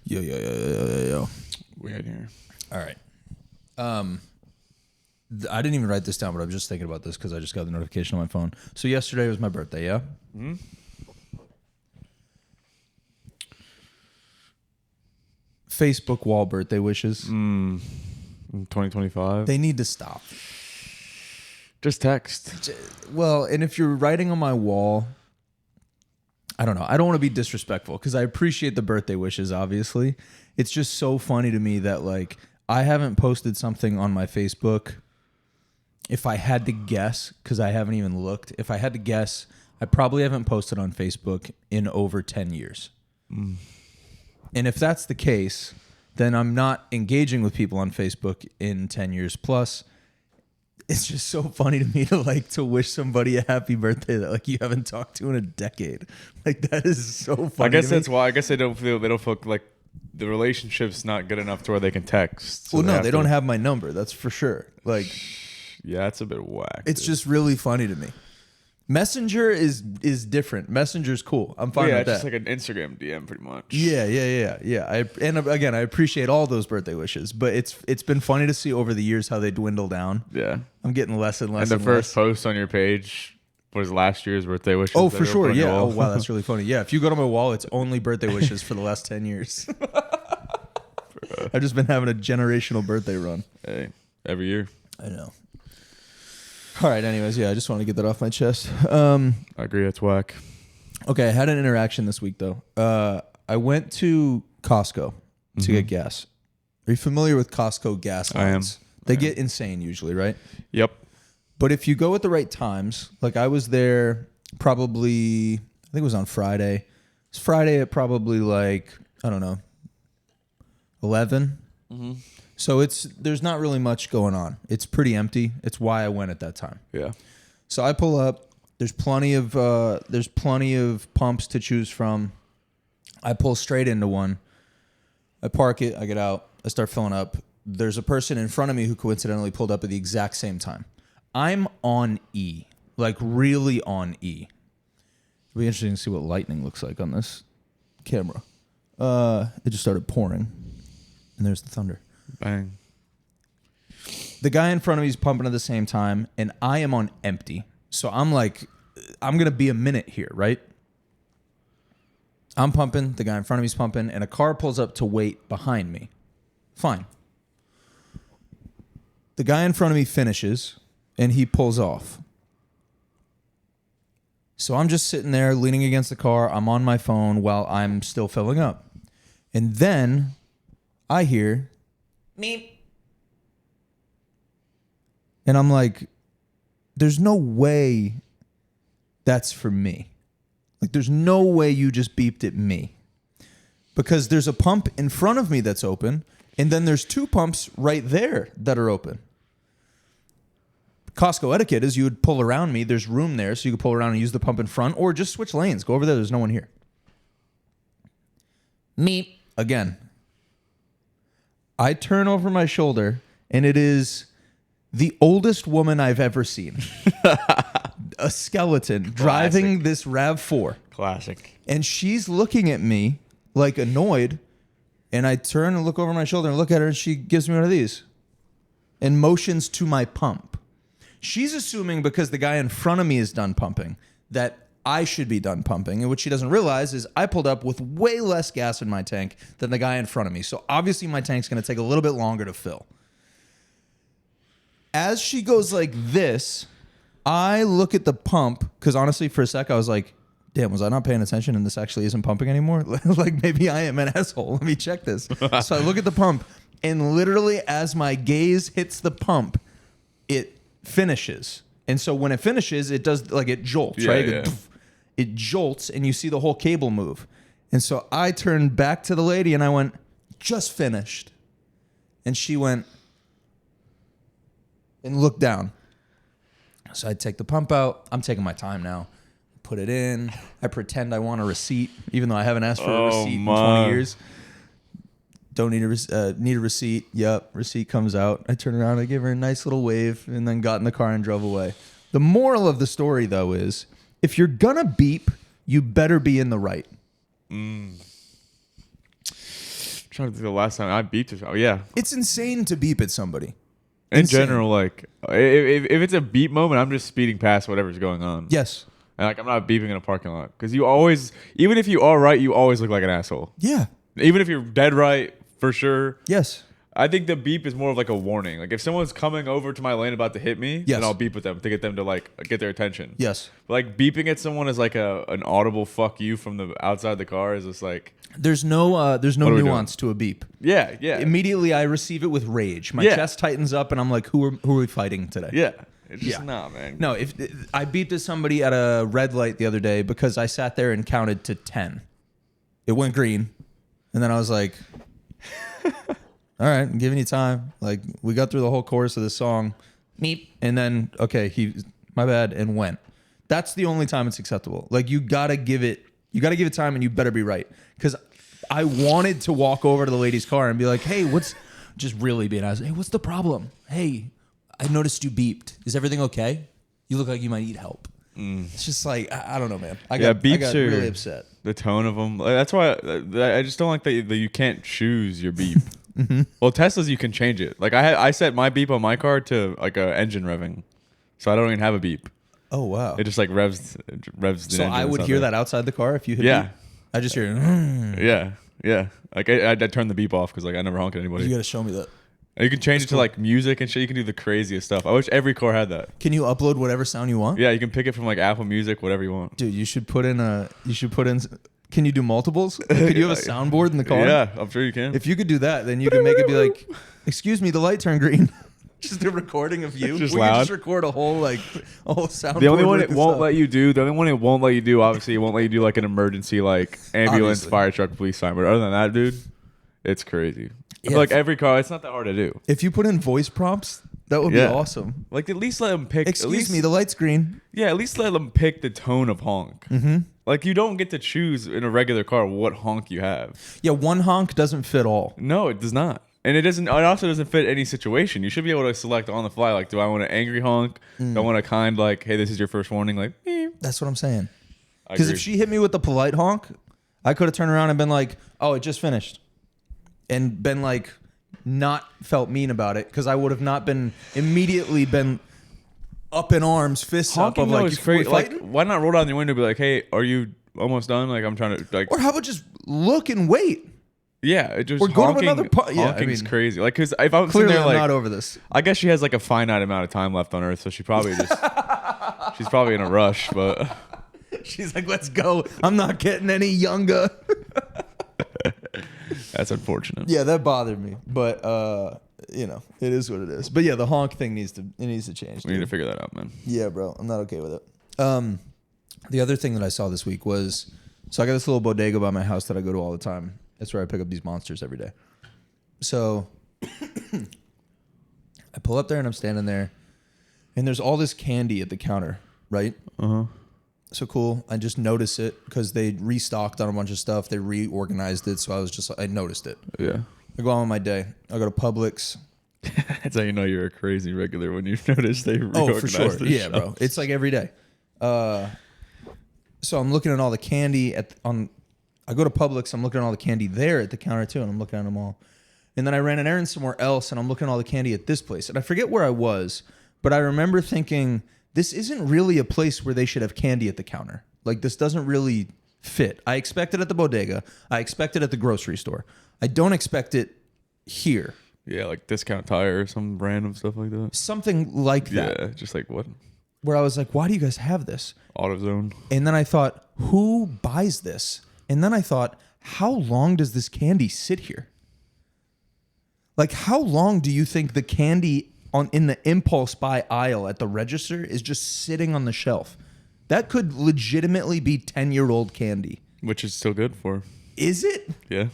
Yo. We in here. All right. I didn't even write this down, but I'm just thinking about this because I just got the notification on my phone. So yesterday was my birthday, yeah? Mm-hmm. Facebook wall birthday wishes. 2025. They need to stop. Just text. Well, and if you're writing on my wall, I don't know. I don't want to be disrespectful because I appreciate the birthday wishes, obviously. It's just so funny to me that, like, I haven't posted something on my Facebook. If I had to guess, because I haven't even looked, if I had to guess, I probably haven't posted on Facebook in over 10 years. And if that's the case, then I'm not engaging with people on Facebook in 10 years plus. It's just so funny to me to wish somebody a happy birthday that like you haven't talked to in a decade. Like that is so funny. I guess that's why. I guess they don't feel like the relationship's not good enough to where they can text. So well, no, they don't have my number. That's for sure. Like, yeah, that's a bit whack. It's just really funny to me. Messenger is different. Messenger's cool. I'm fine with that. Yeah, it's just like an Instagram DM pretty much. Yeah. And again, I appreciate all those birthday wishes, but it's been funny to see over the years how they dwindle down. Yeah. I'm getting less and less. And the first post on your page was last year's birthday wishes. Oh, for sure. Yeah. Oh, wow. That's really funny. Yeah. If you go to my wall, it's only birthday wishes for the last 10 years. I've just been having a generational birthday run. Hey, every year. I know. All right. Anyways, yeah, I just want to get that off my chest. I agree. That's whack. Okay. I had an interaction this week, though. I went to Costco to get gas. Are you familiar with Costco gas lines? I am. They get insane usually, right? Yep. But if you go at the right times, like I was there probably, I think it was on Friday. It was Friday at probably like, I don't know, 11. Mm-hmm. So there's not really much going on. It's pretty empty. It's why I went at that time. Yeah. So I pull up. There's plenty of pumps to choose from. I pull straight into one. I park it. I get out. I start filling up. There's a person in front of me who coincidentally pulled up at the exact same time. I'm on E, like really on E. It'll be interesting to see what lightning looks like on this camera. It just started pouring, and there's the thunder. Bang. The guy in front of me is pumping at the same time, and I am on empty. So I'm like, I'm going to be a minute here, right? I'm pumping, the guy in front of me is pumping, and a car pulls up to wait behind me. Fine. The guy in front of me finishes, and he pulls off. So I'm just sitting there leaning against the car. I'm on my phone while I'm still filling up. And then I hear... Meep. And I'm like, there's no way that's for me. Like, there's no way you just beeped at me. Because there's a pump in front of me that's open, and then there's two pumps right there that are open. Costco etiquette is you would pull around me. There's room there, so you could pull around and use the pump in front, or just switch lanes. Go over there. There's no one here. Meep. Again. I turn over my shoulder, and it is the oldest woman I've ever seen. A skeleton driving this RAV4. Classic. And she's looking at me like annoyed, and I turn and look over my shoulder and look at her, and she gives me one of these and motions to my pump. She's assuming because the guy in front of me is done pumping that I should be done pumping. And what she doesn't realize is I pulled up with way less gas in my tank than the guy in front of me. So obviously my tank's going to take a little bit longer to fill. As she goes like this, I look at the pump, because honestly, for a sec, I was like, damn, was I not paying attention and this actually isn't pumping anymore? Like, maybe I am an asshole. Let me check this. So I look at the pump, and literally as my gaze hits the pump, it finishes. And so when it finishes, it does, like, it jolts, right? Yeah. It jolts, and you see the whole cable move. And so I turned back to the lady, and I went, just finished. And she went and looked down. So I take the pump out. I'm taking my time now. Put it in. I pretend I want a receipt, even though I haven't asked for a receipt in 20 years. Don't need a receipt. Yep, receipt comes out. I turn around. I give her a nice little wave, and then got in the car and drove away. The moral of the story, though, is if you're gonna beep, you better be in the right. trying to think the last time I beeped it. Oh yeah. It's insane to beep at somebody. In Insane. general, like if it's a beep moment, I'm just speeding past whatever's going on. Yes. And like I'm not beeping in a parking lot because you always, even if you are right, you always look like an asshole. Yeah. Even if you're dead right, for sure. Yes. I think the beep is more of like a warning. Like if someone's coming over to my lane about to hit me, yes, then I'll beep with them to get them to like get their attention. Yes. But like beeping at someone is like an audible fuck you from the outside the car is just like there's no nuance to a beep. Yeah, yeah. Immediately I receive it with rage. My chest tightens up and I'm like, who are we fighting today? Yeah. It's just not, man. No, if I beeped at somebody at a red light the other day because I sat there and counted to 10. It went green. And then I was like, all right, I'm giving you time. Like, we got through the whole chorus of this song. Meep. And then, okay, my bad, and went. That's the only time it's acceptable. Like, you gotta give it time, and you better be right. Because I wanted to walk over to the lady's car and be like, hey, just really being honest, hey, what's the problem? Hey, I noticed you beeped. Is everything okay? You look like you might need help. It's just like, I don't know, man. I got really upset. The tone of them. That's why I just don't like that you can't choose your beep. Mm-hmm. Well, Teslas, you can change it. Like I set my beep on my car to like a engine revving. So I don't even have a beep. Oh, wow. It just like revs the engine. So I would hear that outside the car if you hit beep? I just hear Yeah. Like I turn the beep off because like I never honk at anybody. You got to show me that. And you can change it to like music and shit. You can do the craziest stuff. I wish every car had that. Can you upload whatever sound you want? Yeah, you can pick it from like Apple Music, whatever you want. Dude, you should put in. Can you do multiples? Like, could you have a soundboard in the car? Yeah, I'm sure you can. If you could do that, then you can make it be like, excuse me, the light turned green. Just a recording of you. Just we loud. can just record a whole soundboard. The only one it won't let you do, obviously, it won't let you do like an emergency like ambulance, Obviously. fire truck, police sign. But other than that, dude, it's crazy. I feel like every car, it's not that hard to do. If you put in voice prompts, that would be awesome. Like at least let them pick. Excuse me, the light's green. Yeah, at least let them pick the tone of honk. Mm-hmm. Like you don't get to choose in a regular car what honk you have. Yeah, one honk doesn't fit all. No, it does not. And it doesn't. It also doesn't fit any situation. You should be able to select on the fly. Like, do I want an angry honk? Do I want a kind like, hey, this is your first warning? Like, That's what I'm saying. Because if she hit me with the polite honk, I could have turned around and been like, oh, it just finished, and been like, not felt mean about it because I would have not been immediately been up in arms, fists honking up of like, is crazy. Like, why not roll down your window and be like, hey, are you almost done? Like, I'm trying to like. Or how about just look and wait? Yeah, it just or go to another honking's crazy. Like, because if I'm sitting Clearly, there, I'm like, not over this. I guess she has like a finite amount of time left on Earth, so she probably just she's probably in a rush. But she's like, let's go. I'm not getting any younger. That's unfortunate. Yeah, that bothered me, but it is what it is. But yeah, the honk thing needs to change. We need to figure that out, man. Yeah, bro, I'm not okay with it. The other thing that I saw this week was, so I got this little bodega by my house that I go to all the time. That's where I pick up these monsters every day. So I pull up there and I'm standing there, and there's all this candy at the counter, right? Uh-huh. So cool. I just noticed it because they restocked on a bunch of stuff. They reorganized it, so I noticed it. Yeah. I go on with my day. I go to Publix. That's how you know you're a crazy regular when you notice they reorganized for sure. the Yeah, shelves. bro. It's like every day. So I'm looking at all the candy I go to Publix. I'm looking at all the candy there at the counter too, and I'm looking at them all. And then I ran an errand somewhere else, and I'm looking at all the candy at this place. And I forget where I was, but I remember thinking, this isn't really a place where they should have candy at the counter. Like, this doesn't really fit. I expect it at the bodega. I expect it at the grocery store. I don't expect it here. Yeah, like Discount Tire or some random stuff like that. Something like that. Yeah, just like what? Where I was like, why do you guys have this? AutoZone. And then I thought, who buys this? And then I thought, how long does this candy sit here? Like, how long do you think the candy in the impulse buy aisle at the register is just sitting on the shelf? That could legitimately be 10-year-old candy. Which is still good for. Is it? Yeah.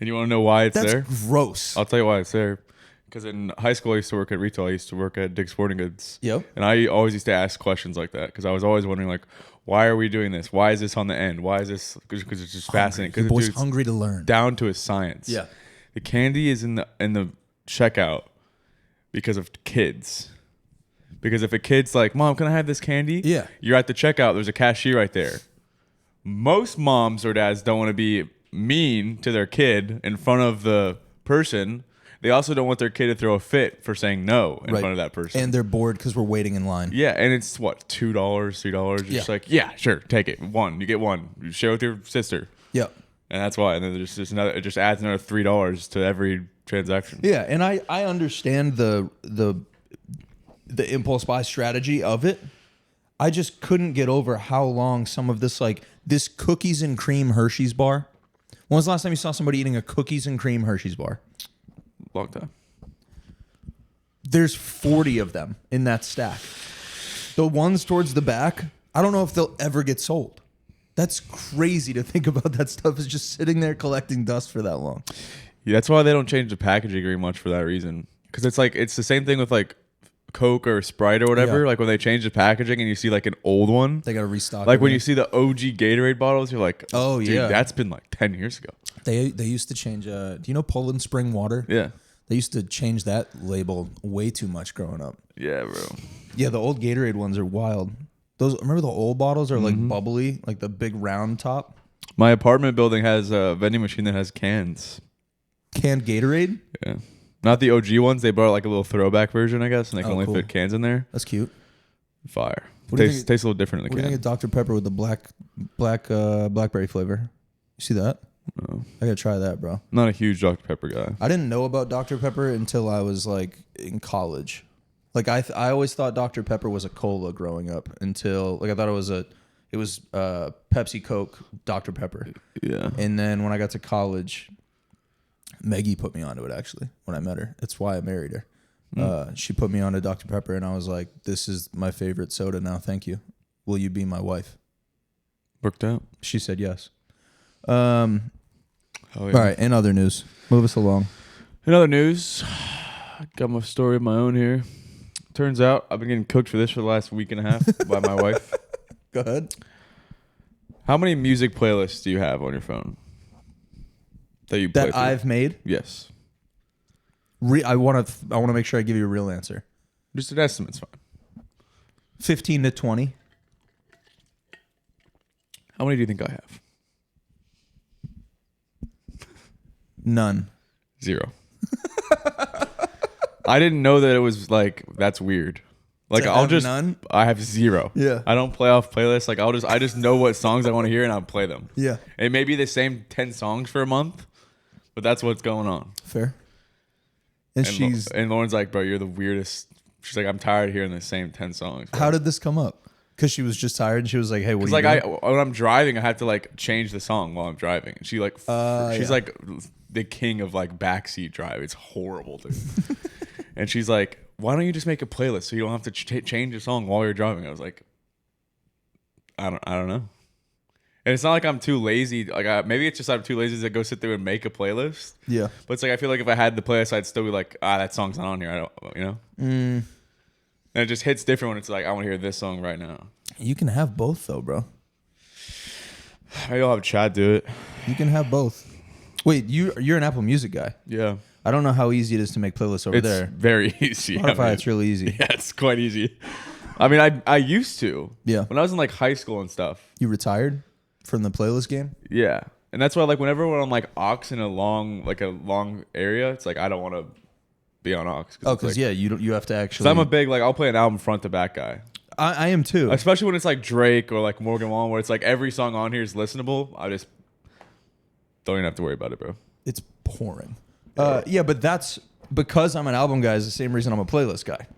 And you want to know why it's there? That's gross. I'll tell you why it's there. Because in high school, I used to work at retail. I used to work at Dick's Sporting Goods. Yep. And I always used to ask questions like that. Because I was always wondering, like, why are we doing this? Why is this on the end? Why is this? Because it's just fascinating. Because the boy's hungry to learn. Down to a science. Yeah. The candy is in the checkout because of kids. Because if a kid's like, Mom, can I have this candy? Yeah. You're at the checkout. There's a cashier right there. Most moms or dads don't want to be mean to their kid in front of the person, they also don't want their kid to throw a fit for saying no in front of that person. And they're bored because we're waiting in line. Yeah, and it's what, $2, $3? You're just like, yeah, sure, take it. You get one. You share with your sister. Yep. And that's why. And then there's just another. It just adds another $3 to every transaction. Yeah, and I understand the impulse buy strategy of it. I just couldn't get over how long some of this, like this cookies and cream Hershey's bar. When was the last time you saw somebody eating a cookies and cream Hershey's bar? Long time. There's 40 of them in that stack. The ones towards the back, I don't know if they'll ever get sold. That's crazy to think about. That stuff is just sitting there collecting dust for that long. Yeah, that's why they don't change the packaging very much for that reason. Because it's the same thing with like Coke or Sprite or whatever. Yeah. Like when they change the packaging and you see like an old one, They got to restock. like when you see the OG Gatorade bottles, you're like, oh dude, yeah, that's been like 10 years ago. They used to change. Do you know Poland Spring water? Yeah. They used to change that label way too much growing up. Yeah, bro. Yeah, the old Gatorade ones are wild. Those, remember the old bottles are like bubbly, like the big round top. My apartment building has a vending machine that has cans. Canned Gatorade? Yeah. Not the OG ones. They brought like a little throwback version, I guess, and they can only cool. fit cans in there. That's cute. Fire. What do you Tastes think- a little different in the What do you can. think of Dr. Pepper with the blackberry flavor? You see that? No. I gotta try that, bro. I'm not a huge Dr. Pepper guy. I didn't know about Dr. Pepper until I was like in college. Like I always thought Dr. Pepper was a cola growing up until like I thought it was Pepsi, Coke, Dr. Pepper. Yeah. And then when I got to college, Maggie put me onto it actually when I met her. That's why I married her. She put me onto Dr. Pepper and I was like, this is my favorite soda now. Thank you. Will you be my wife? Worked out. She said yes. Oh, yeah. All right. In other news, move us along. In other news, I got my story of my own here. Turns out I've been getting cooked for this for the last week and a half by my wife. Go ahead. How many music playlists do you have on your phone that you play That through? I've made. Yes. I want to make sure I give you a real answer. Just an estimate's fine. 15 to 20. How many do you think I have? None. 0. I didn't know that it was like that's weird. Like To I'll have just none? I have 0. Yeah. I don't play off playlists. Like I just know what songs I want to hear and I'll play them. Yeah. It may be the same 10 songs for a month, but that's what's going on. Fair. And she's. And Lauren's like, bro, you're the weirdest. She's like, I'm tired of hearing the same 10 songs. Bro. How did this come up? Because she was just tired and she was like, "Hey, what are you Like doing?" when I'm driving, I have to like change the song while I'm driving. And she like she's yeah. like the king of like backseat drive. It's horrible, dude. And she's like, why don't you just make a playlist so you don't have to change a song while you're driving? I was like, I don't know. And it's not like I'm too lazy. Like maybe it's just I'm too lazy to go sit there and make a playlist. Yeah. But it's like I feel like if I had the playlist, I'd still be like, that song's not on here. I don't, you know. And it just hits different when it's like I want to hear this song right now. You can have both though, bro. Maybe I'll have Chad do it. You can have both. Wait, you're an Apple Music guy. Yeah. I don't know how easy it is to make playlists over It's there. very easy. Spotify, it's really easy. Yeah, it's quite easy. I mean, I used to. Yeah. When I was in like high school and stuff. You retired from the playlist game? Yeah. And that's why like whenever we're on like aux in a long area, it's like I don't want to be on aux. Oh, because like, you have to actually. Cause I'm a big like I'll play an album front to back guy. I am too. Especially when it's like Drake or like Morgan Wallen, where it's like every song on here is listenable. I just don't even have to worry about it, bro. It's pouring. Yeah, but that's because I'm an album guy is the same reason I'm a playlist guy.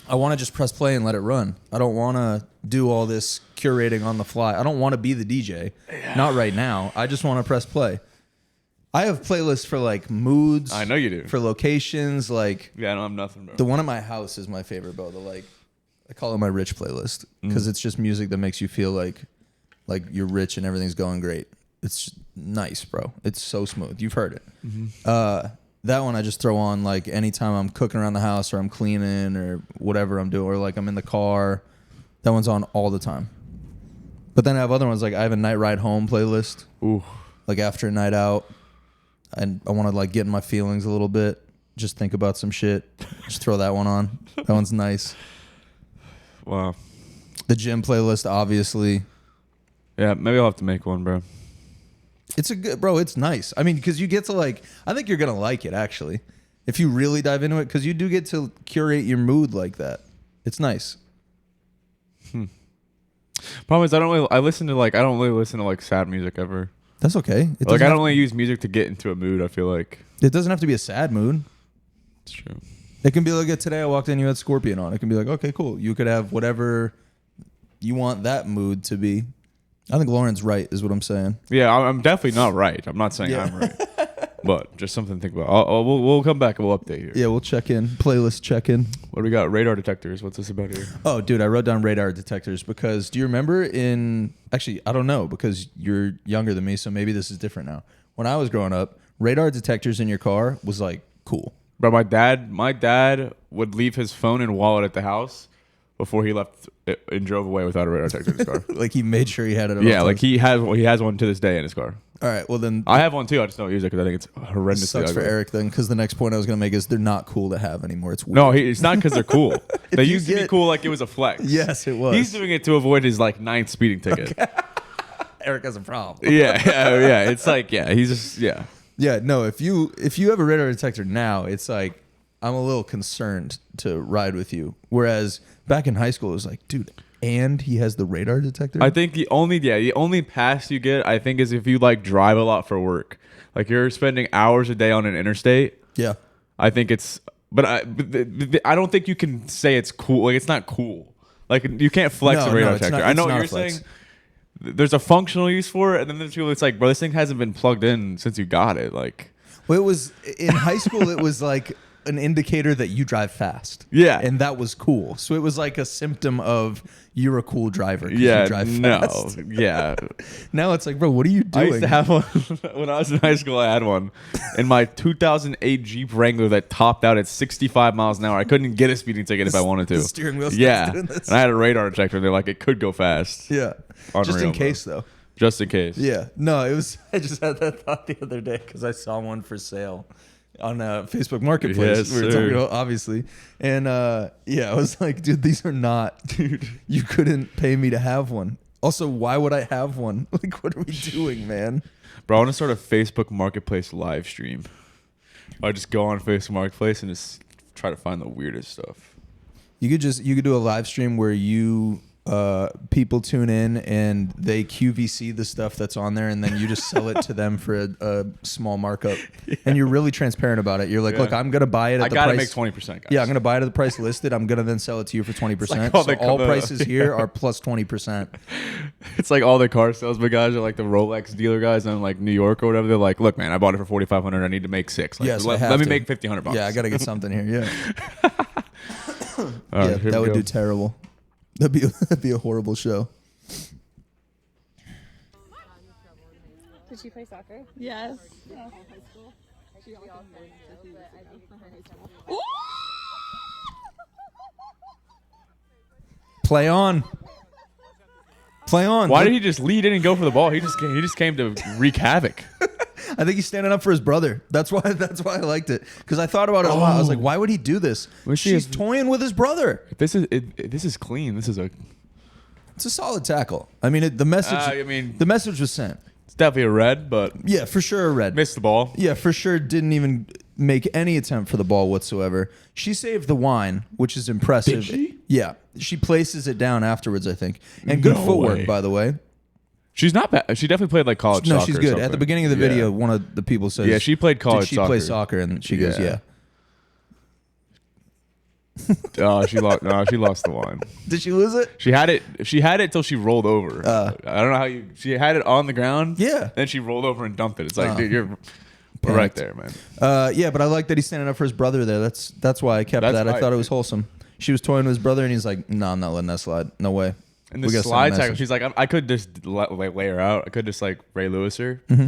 I want to just press play and let it run. I don't want to do all this curating on the fly. I don't want to be the DJ. Yeah. Not right now. I just want to press play. I have playlists for like moods. I know you do. For locations, like yeah, I don't have nothing, bro. The one at my house is my favorite, bro. The like, I call it my rich playlist because it's just music that makes you feel like you're rich and everything's going great. It's nice, bro. It's so smooth. You've heard it. That one I just throw on like anytime I'm cooking around the house or I'm cleaning or whatever I'm doing or like I'm in the car. That one's on all the time. But then I have other ones like I have a night ride home playlist. Ooh. Like after a night out and I want to like get in my feelings a little bit. Just think about some shit. Just throw that one on. That one's nice. Wow. The gym playlist, obviously. Yeah, maybe I'll have to make one, bro. It's a good, bro. It's nice. I mean, because you get to like, I think you're gonna like it actually, if you really dive into it, because you do get to curate your mood like that. It's nice. Problem is, I don't really listen to like sad music ever. That's okay. Like I don't really use music to get into a mood. I feel like it doesn't have to be a sad mood. it's true. It can be like today I walked in, you had Scorpion on. It can be like, okay, cool. You could have whatever you want that mood to be. I think Lauren's right, is what I'm saying. Yeah, I'm definitely not right. I'm not saying I'm right. But just something to think about. We'll come back and we'll update here. Yeah, we'll check in. Playlist check in. What do we got? Radar detectors. What's this about here? Oh, dude, I wrote down radar detectors because do you remember actually, I don't know because you're younger than me, so maybe this is different now. When I was growing up, radar detectors in your car was like cool. Bro, my dad would leave his phone and wallet at the house before he left and drove away without a radar detector in his car. Like he made sure he had it. Yeah, like he has one to this day in his car. All right, well then I have one too. I just don't use it because I think it's horrendously sucks ugly. for Eric then, because the next point I was going to make is they're not cool to have anymore. It's weird. No, it's not because they're cool. They used to be cool like it was a flex. Yes, it was. He's doing it to avoid his like 9th speeding ticket. Okay. Eric has a problem. Yeah. It's like he's just Yeah, no. If you have a radar detector now, it's like I'm a little concerned to ride with you. Whereas back in high school, it was like, dude, and he has the radar detector. I think the only pass you get, I think, is if you like drive a lot for work. Like you're spending hours a day on an interstate. Yeah, I think it's, but I don't think you can say it's cool. Like it's not cool. Like you can't flex a radar detector. I know what you're saying. There's a functional use for it, and then there's people. It's like, bro, this thing hasn't been plugged in since you got it. Like, well, it was in high school. It was like an indicator that you drive fast. Yeah, and that was cool. So it was like a symptom of you're a cool driver. Yeah, you drive fast. Yeah. Now it's like, bro, what are you doing? I used to have one when I was in high school. I had one in my 2008 Jeep Wrangler that topped out at 65 miles an hour. I couldn't get a speeding ticket if I wanted to. The steering wheel. Yeah, and I had a radar detector. They're like, it could go fast. Yeah, Unreal, just in case though. Just in case. Yeah. No, it was. I just had that thought the other day because I saw one for sale on Facebook Marketplace. Yes, we were talking about, obviously. And I was like, dude, these are not. Dude, you couldn't pay me to have one. Also, why would I have one? Like, what are we doing, man? Bro, I want to start a Facebook Marketplace live stream. I just go on Facebook Marketplace and just try to find the weirdest stuff. You could do a live stream where people tune in and they QVC the stuff that's on there, and then you just sell it to them for a small markup. Yeah. And you're really transparent about it. You're like, look, I'm gonna buy it at the price. I gotta make 20%, guys. Yeah, I'm gonna buy it at the price listed. I'm gonna then sell it to you for 20%. Like all prices here are plus 20%. It's like all the car salesman guys are like the Rolex dealer guys in like New York or whatever. They're like, look, man, I bought it for $4,500. I need to make $600. Like, yes, let me make $1,500. Yeah, I gotta get something here. Yeah. All right, that would do terrible. That'd be a horrible show. Did she play soccer? Yes. Yeah. Play on. Play on. Why did he just lead in and go for the ball? He just came to wreak havoc. I think he's standing up for his brother. That's why I liked it, because I thought about it a lot. I was like, why would he do this? She's toying with his brother. This is clean. It's a solid tackle. I mean, the message was sent. It's definitely a red, but yeah, for sure a red. Missed the ball. Yeah, for sure didn't even make any attempt for the ball whatsoever. She saved the wine, which is impressive. Did she? Yeah, she places it down afterwards, I think. And good footwork, by the way. She's not bad. She definitely played like college soccer. No, she's good. At the beginning of the video, one of the people says, yeah, she played college soccer. Did she play soccer? And she goes, yeah. She lost the wine. Did she lose it? She had it till she rolled over. I don't know how she had it on the ground. Yeah. Then she rolled over and dumped it. It's like, dude, you're right there, man. Yeah, but I like that he's standing up for his brother there. That's why I kept that. Right. I thought it was wholesome. She was toying with his brother, and he's like, no, I'm not letting that slide. No way. And the slide tackle, she's like, I could just lay her out. I could just like Ray Lewis her. Mm-hmm.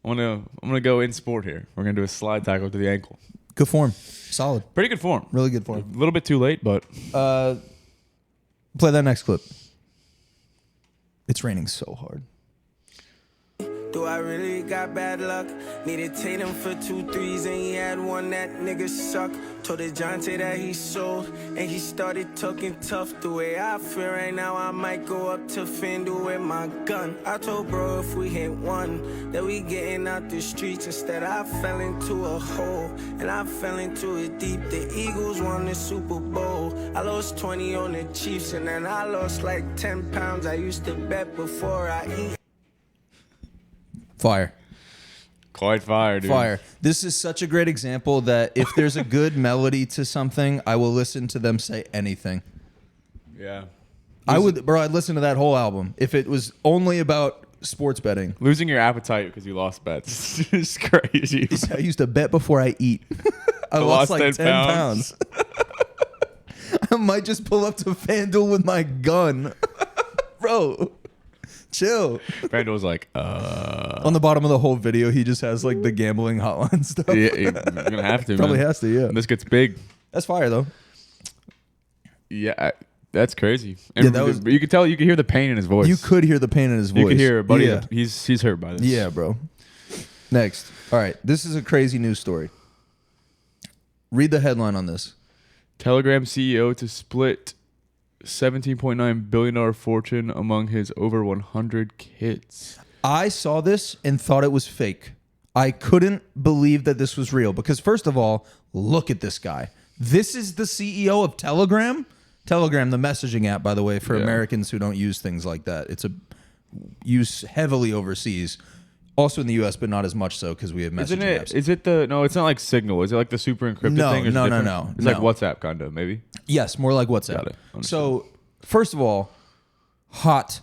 I'm gonna go in sport here. We're gonna do a slide tackle to the ankle. Good form. Solid. Pretty good form. Really good form. A little bit too late, but play that next clip. It's raining so hard. Do I really got bad luck? Needed Tatum for 2 threes and he had one. That nigga suck. Told DeJounte that he sold and he started talking tough. The way I feel right now, I might go up to FanDuel with my gun. I told bro if we hit one, that we getting out the streets. Instead I fell into a hole and I fell into it deep. The Eagles won the Super Bowl. I lost 20 on the Chiefs and then I lost like 10 pounds. I used to bet before I eat. Fire. Quite fire, dude. Fire. This is such a great example that if there's a good melody to something, I will listen to them say anything. Yeah. I'd listen to that whole album if it was only about sports betting. Losing your appetite because you lost bets is crazy. I used to bet before I eat. I lost like 10 pounds. I might just pull up to FanDuel with my gun. Bro, chill. FanDuel's like, On the bottom of the whole video, he just has like the gambling hotline stuff. Yeah, you're going to have to, Probably man. has to, yeah. And this gets big. That's fire, though. Yeah, that's crazy. And Yeah, that was- you could tell, you could hear the pain in his voice. You could hear the pain in his voice. You could hear it, buddy. Yeah. He's hurt by this. Yeah, bro. Next. All right. This is a crazy news story. Read the headline on this. Telegram CEO to split $17.9 billion fortune among his over 100 kids. I saw this and thought it was fake. I couldn't believe that this was real because, first of all, look at this guy. This is the CEO of Telegram. Telegram, the messaging app, by the way, for Americans who don't use things like that. It's a use heavily overseas. Also in the U.S., but not as much so because we have messaging apps. Is it the... No, it's not like Signal. Is it like the super encrypted No, thing? Or is it no, different? no. It's like WhatsApp, kind of, maybe? Yes, more like WhatsApp. Got it. Understood. So, first of all, hot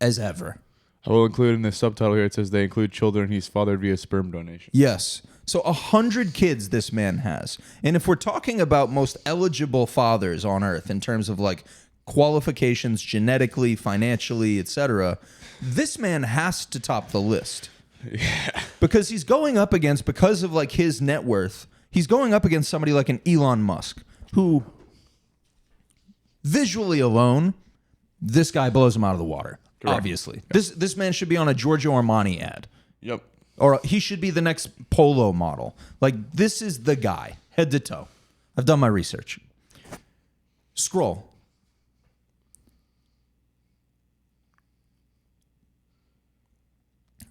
as ever. I will include in the subtitle here, it says they include children he's fathered via sperm donation. Yes. So 100 kids this man has. And if we're talking about most eligible fathers on earth in terms of like qualifications genetically, financially, etc., this man has to top the list. Yeah. Because he's going up against, because of like his net worth, he's going up against somebody like an Elon Musk, who visually alone, this guy blows him out of the water. Correct. Obviously. Yep. This man should be on a Giorgio Armani ad. Yep. Or he should be the next polo model. Like, this is the guy, head to toe. I've done my research. Scroll.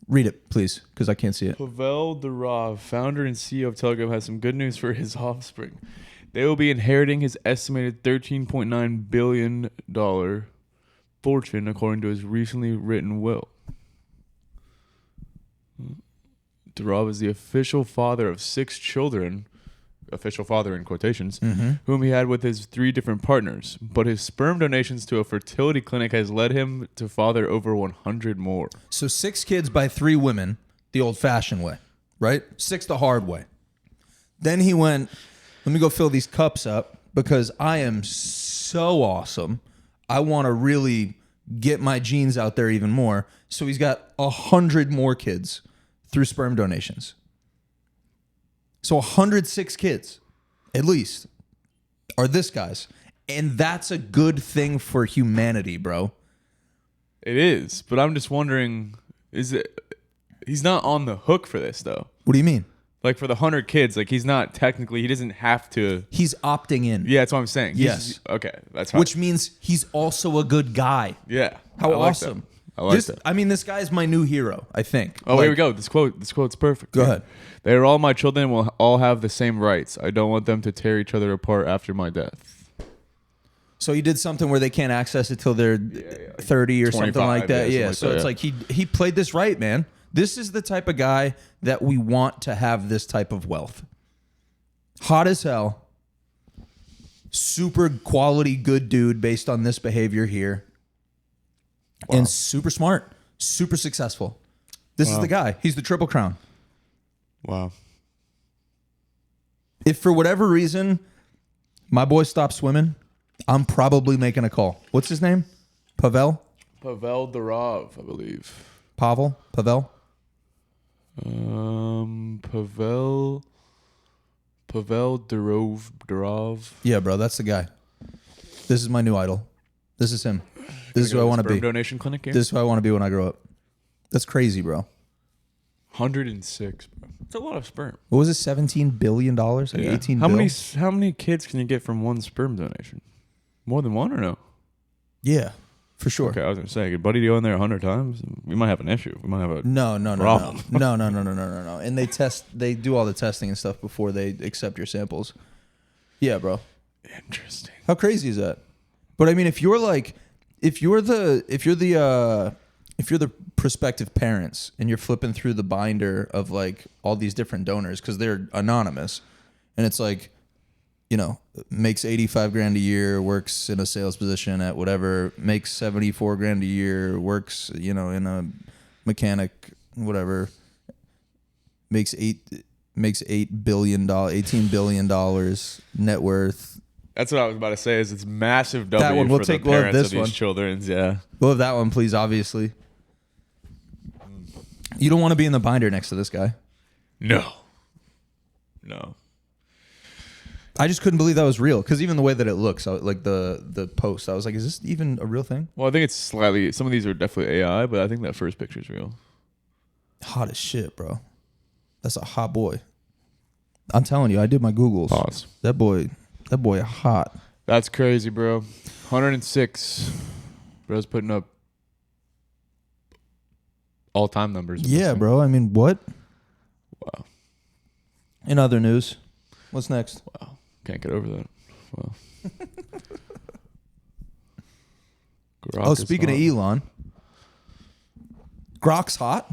Read it, please, because I can't see it. Pavel Durov, founder and CEO of Telegram, has some good news for his offspring. They will be inheriting his estimated $13.9 billion fortune, according to his recently written will. Durov is the official father of 6 children, official father in quotations, whom he had with his 3 different partners. But his sperm donations to a fertility clinic has led him to father over 100 more. So 6 kids by 3 women, the old-fashioned way, right? 6 the hard way. Then he went, let me go fill these cups up because I am so awesome. I want to really get my genes out there even more. So he's got 100 more kids through sperm donations. So 106 kids, at least, are this guy's. And that's a good thing for humanity, bro. It is, but I'm just wondering, he's not on the hook for this, though. What do you mean? Like, for the 100 kids, like, he's not technically, he doesn't have to. He's opting in. Yeah, that's what I'm saying. Yes. Okay, that's fine. Which means he's also a good guy. Yeah. How I like awesome. that. I like this, that. I mean, this guy's my new hero, I think. Oh, here we go. This quote's perfect. Go ahead. They are all my children and will all have the same rights. I don't want them to tear each other apart after my death. So he did something where they can't access it till they're 30 or something like that. Yeah. So it's like he played this right, man. This is the type of guy that we want to have this type of wealth. Hot as hell. Super quality, good dude based on this behavior here. Wow. And super smart, super successful. This is the guy. He's the Triple Crown. Wow. If for whatever reason my boy stops swimming, I'm probably making a call. What's his name? Pavel Durov, I believe. Pavel? Pavel Durov. Yeah, bro, that's the guy. This is my new idol. This is him. This is who I want to be. Donation clinic here? This is who I want to be when I grow up. That's crazy, bro. 106, bro. It's a lot of sperm. What was it? $17 billion? Like Yeah. 18 How bill? many kids can you get from one sperm donation? More than one or no? Yeah, for sure. Okay, I was gonna say, could Buddy go in there 100 times? We might have an issue. We might have a No. problem. No. And they do all the testing and stuff before they accept your samples. Yeah, bro. Interesting. How crazy is that? But I mean, if you're the prospective parents and you're flipping through the binder of like all these different donors because they're anonymous, and it's like, you know, makes 85 grand a year, works in a sales position at whatever, makes 74 grand a year, works, you know, in a mechanic, whatever, makes $18 billion net worth. That's what I was about to say. Is it's massive W That one, we'll for take- the we'll have parents this of these one. children's. Yeah. We'll have that one, please, obviously. You don't want to be in the binder next to this guy. No. I just couldn't believe that was real, because even the way that it looks, like the post, I was like, is this even a real thing? Well, I think it's slightly. Some of these are definitely AI, but I think that first picture is real. Hot as shit, bro. That's a hot boy. I'm telling you, I did my Googles. Pause. That boy hot. That's crazy, bro. 106. Bro's putting up all-time numbers. Yeah, bro. I mean, what? Wow. In other news, what's next? Wow. Can't get over that. Wow. Oh, speaking of Elon, Grok's hot.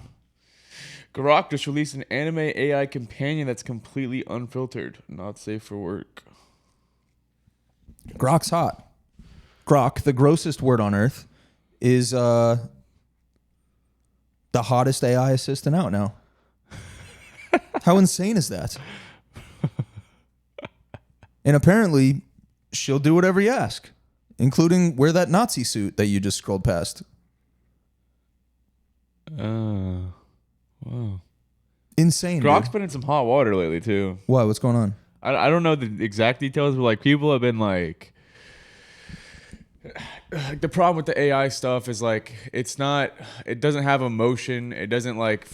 Grok just released an anime AI companion that's completely unfiltered, not safe for work. Grok's hot. Grok, the grossest word on earth, is the hottest AI assistant out now. How insane is that? And apparently, she'll do whatever you ask, including wear that Nazi suit that you just scrolled past. Wow. Insane. Grok's Dude. been in some hot water lately, too. What? What's going on? I don't know the exact details, but like people have been like the problem with the AI stuff is like it doesn't have emotion. It doesn't like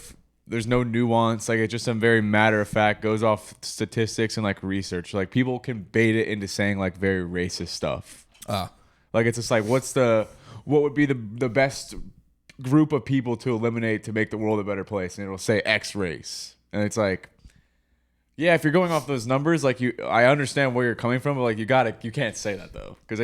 there's no nuance. Like it's just some very matter of fact, goes off statistics and like research. Like people can bait it into saying like very racist stuff. Like it's just like what would be the best group of people to eliminate to make the world a better place, and it'll say X race, and it's like. Yeah, if you're going off those numbers, like I understand where you're coming from, but like you can't say that though, because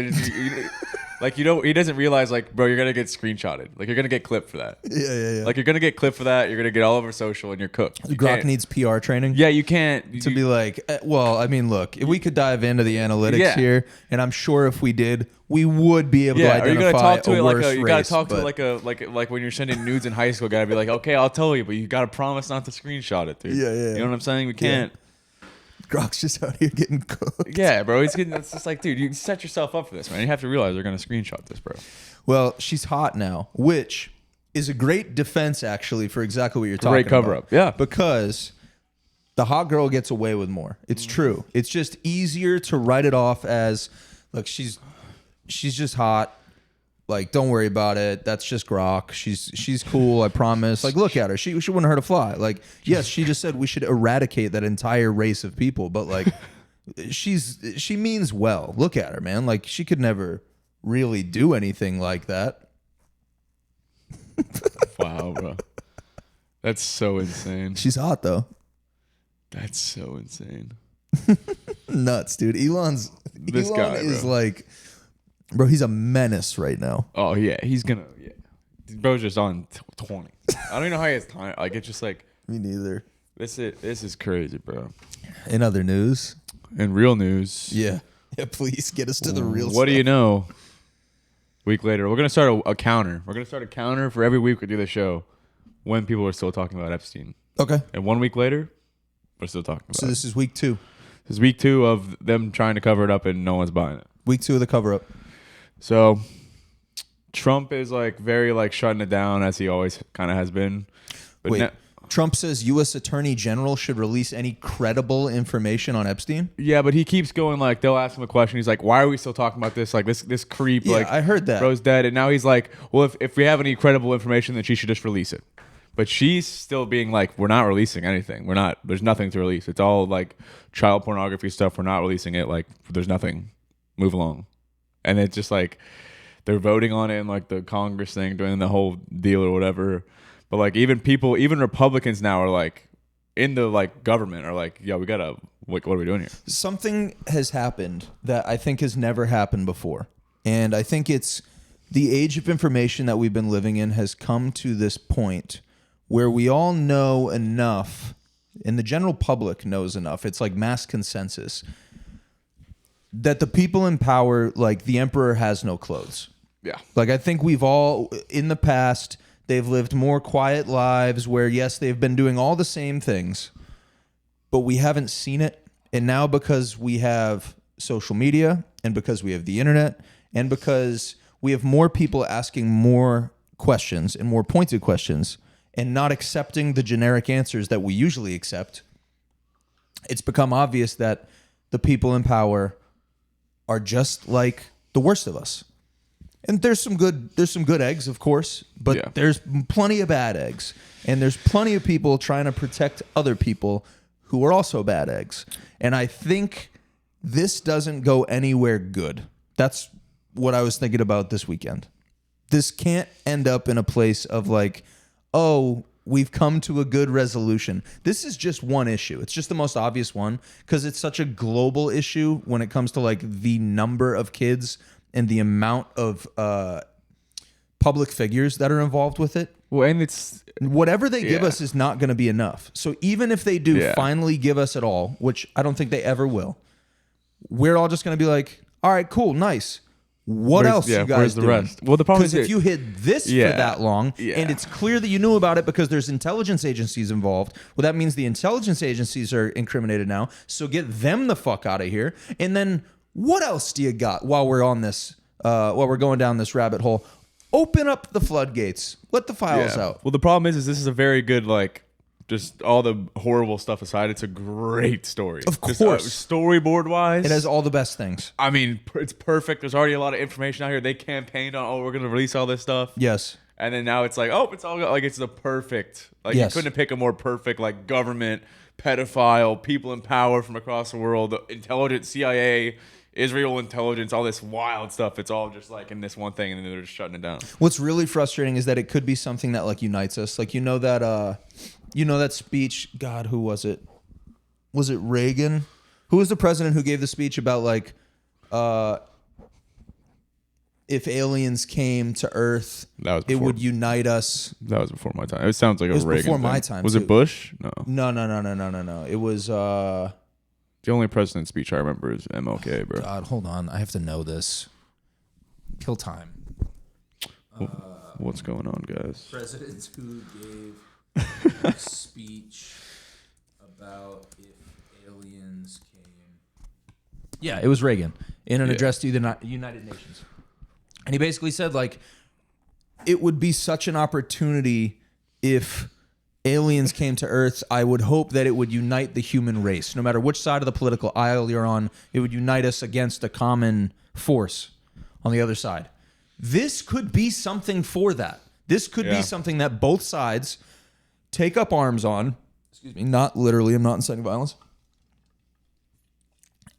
like he doesn't realize like, bro, you're gonna get screenshotted, like you're gonna get clipped for that. Yeah. Like you're gonna get clipped for that. You're gonna get all over social, and you're cooked. Grok needs PR training. Yeah, you can't To be like, well, I mean, look, if we could dive into the analytics here, and I'm sure if we did, we would be able to or you gotta identify talk to a it worse like you gotta race, talk to but- it like when you're sending nudes in high school. Gotta be like, okay, I'll tell you, but you gotta promise not to screenshot it, dude. Yeah. You know what I'm saying? We can't. Grok's just out here getting cooked. Yeah, bro. It's just like, dude, you set yourself up for this, man. You have to realize they're gonna screenshot this, bro. Well, she's hot now, which is a great defense, actually, for exactly what you're talking about. Great cover-up, yeah. Because the hot girl gets away with more. It's true. It's just easier to write it off as, look, she's just hot. Like, don't worry about it. That's just Grok. She's cool, I promise. Like, look at her. She wouldn't hurt a fly. Like, yes, she just said we should eradicate that entire race of people, but like she means well. Look at her, man. Like, she could never really do anything like that. Wow, bro. That's so insane. She's hot though. That's so insane. Nuts, dude. Elon This guy, is bro. like, bro, he's a menace right now. Oh yeah, he's gonna. Yeah, bro's just on 20. I don't even know how he has time. Like it's just like Me neither. this is crazy, bro. In other news, In real news, yeah, please get us to the real what do stuff. you know? Week later, we're gonna start a counter. We're gonna start a counter for every week we do the show when people are still talking about Epstein. Okay. And 1 week later, we're still talking about So it. this is week 2. This is week 2 of them trying to cover it up and no one's buying it. Week 2 of the cover up. So Trump is like very like shutting it down as he always kind of has been. But Wait, Trump says U.S. Attorney General should release any credible information on Epstein? yeah, but he keeps going like they'll ask him a question. He's like, "Why are we still talking about this? Like this creep? Yeah, like I heard that. bro's dead." And now he's like, "Well, if we have any credible information, then she should just release it." But she's still being like, we're not releasing anything. There's nothing to release. It's all like child pornography stuff. We're not releasing it. Like, there's nothing. Move along. And it's just like, they're voting on it in like the Congress thing, doing the whole deal or whatever. But like, even Republicans now are like, in the like government are like, yeah, we gotta, what are we doing here? Something has happened that I think has never happened before. And I think it's the age of information that we've been living in has come to this point where we all know enough, and the general public knows enough. It's like mass consensus that the people in power, like the emperor has no clothes. Yeah. Like, I think we've all, in the past, they've lived more quiet lives where, yes, they've been doing all the same things, but we haven't seen it. And now, because we have social media and because we have the internet and because we have more people asking more questions and more pointed questions and not accepting the generic answers that we usually accept, it's become obvious that the people in power are just like the worst of us. And there's some good eggs, of course, but there's plenty of bad eggs. And there's plenty of people trying to protect other people who are also bad eggs. And I think this doesn't go anywhere good. That's what I was thinking about this weekend. This can't end up in a place of like, oh, we've come to a good resolution. This is just one issue. It's just the most obvious one because it's such a global issue when it comes to like the number of kids and the amount of public figures that are involved with it. Well, and it's whatever they give us is not going to be enough. So even if they do finally give us it all, which I don't think they ever will, we're all just going to be like, all right, cool, nice. What else you guys where's the doing? rest? Well, the problem is if you hid this for that long, and it's clear that you knew about it because there's intelligence agencies involved, well, that means the intelligence agencies are incriminated now. So get them the fuck out of here. And then what else do you got while we're on this? While we're going down this rabbit hole, open up the floodgates. Let the files out. Well, the problem is this is a very good like. Just all the horrible stuff aside, it's a great story. Of course. Storyboard wise. It has all the best things. I mean, it's perfect. There's already a lot of information out here. They campaigned on, we're going to release all this stuff. Yes. And then now it's like, it's all like, it's the perfect. Like, you couldn't pick a more perfect, like, government, pedophile, people in power from across the world, intelligence, CIA, Israel intelligence, all this wild stuff. It's all just like in this one thing, and then they're just shutting it down. What's really frustrating is that it could be something that like unites us. Like, you know that speech, God, who was it? Was it Reagan? Who was the president who gave the speech about like if aliens came to Earth, it would unite us? That was before my time. It sounds like a Reagan before thing. My time. Was it Bush? No. It was the only president speech I remember is MLK, bro. God, hold on. I have to know this. Kill time. What's going on, guys? Presidents who gave speech about if aliens came. Yeah, it was Reagan in an address to the United Nations. And he basically said, like, it would be such an opportunity if aliens came to Earth. I would hope that it would unite the human race. No matter which side of the political aisle you're on, it would unite us against a common force on the other side. This could be something for that. This could be something that both sides take up arms on, excuse me, not literally, I'm not inciting violence,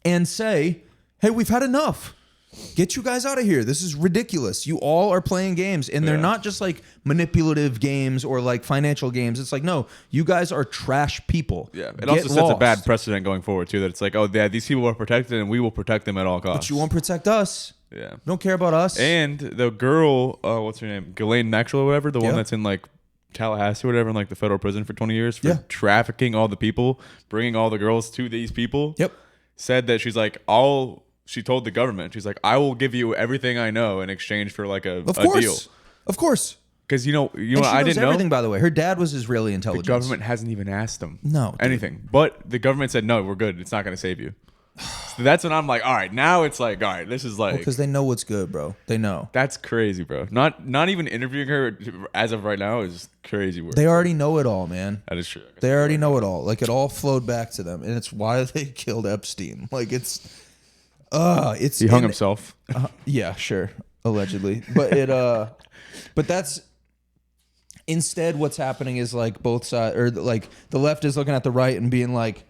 and say, hey, we've had enough. Get you guys out of here. This is ridiculous. You all are playing games, and they're not just like manipulative games or like financial games. It's like, no, you guys are trash people. Yeah, it also sets a bad precedent going forward, too, that it's like, these people are protected, and we will protect them at all costs. But you won't protect us. Yeah. You don't care about us. And the girl, what's her name? Ghislaine Maxwell or whatever, the one that's in like Tallahassee or whatever in like the federal prison for 20 years for trafficking all the people, bringing all the girls to these people. Yep. Said that she's like, she told the government, she's like, I will give you everything I know in exchange for like a deal. Of course. Because you know, I didn't know everything. By the way, her dad was Israeli intelligence. The government hasn't even asked them anything, but the government said no, we're good. It's not going to save you. So that's when I'm like, all right, now it's like, all right, this is like, because they know what's good, bro. They know. That's crazy, bro. Not even interviewing her as of right now is crazy work. They already know it all, man. That is true. They already know it all. Like, it all flowed back to them, and it's why they killed Epstein. Like, it's he hung himself. Yeah, sure, allegedly, but but that's Instead, what's happening is like both sides, or like the left is looking at the right and being like,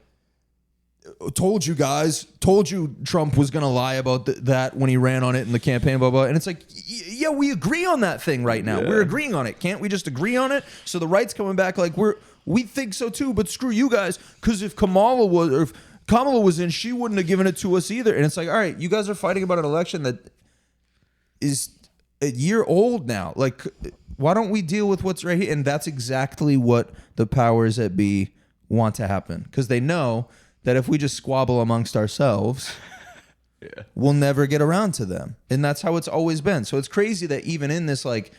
told you guys, told you Trump was going to lie about that when he ran on it in the campaign, blah, blah. And it's like, yeah, we agree on that thing right now. Yeah. We're agreeing on it. Can't we just agree on it? So the right's coming back like, we think so too, but screw you guys. Because if Kamala was in, she wouldn't have given it to us either. And it's like, all right, you guys are fighting about an election that is a year old now. Like, why don't we deal with what's right here? And that's exactly what the powers that be want to happen. Because they know that if we just squabble amongst ourselves, we'll never get around to them. And that's how it's always been. So it's crazy that even in this like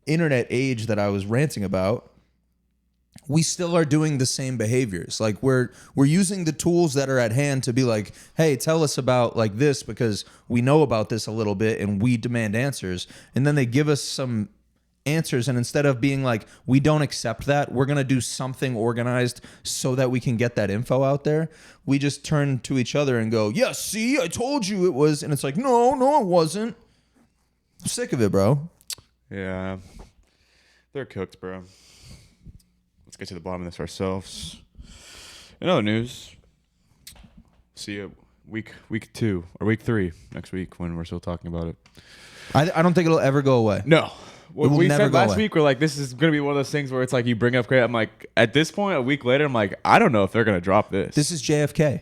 internet age that I was ranting about, we still are doing the same behaviors. Like we're using the tools that are at hand to be like, hey, tell us about like this because we know about this a little bit and we demand answers. And then they give us some answers, and instead of being like, we don't accept that, we're going to do something organized so that we can get that info out there, we just turn to each other and go, yeah, see, I told you it was. And it's like, no, it wasn't. I'm sick of it, bro. Yeah. They're cooked, bro. Let's get to the bottom of this ourselves. In other news, see you week 2 or week 3 next week when we're still talking about it. I don't think it'll ever go away. No. What we said last away. week, we're like, this is going to be one of those things where it's like you bring up great. I'm like, at this point, a week later, I'm like, I don't know if they're going to drop this. This is JFK.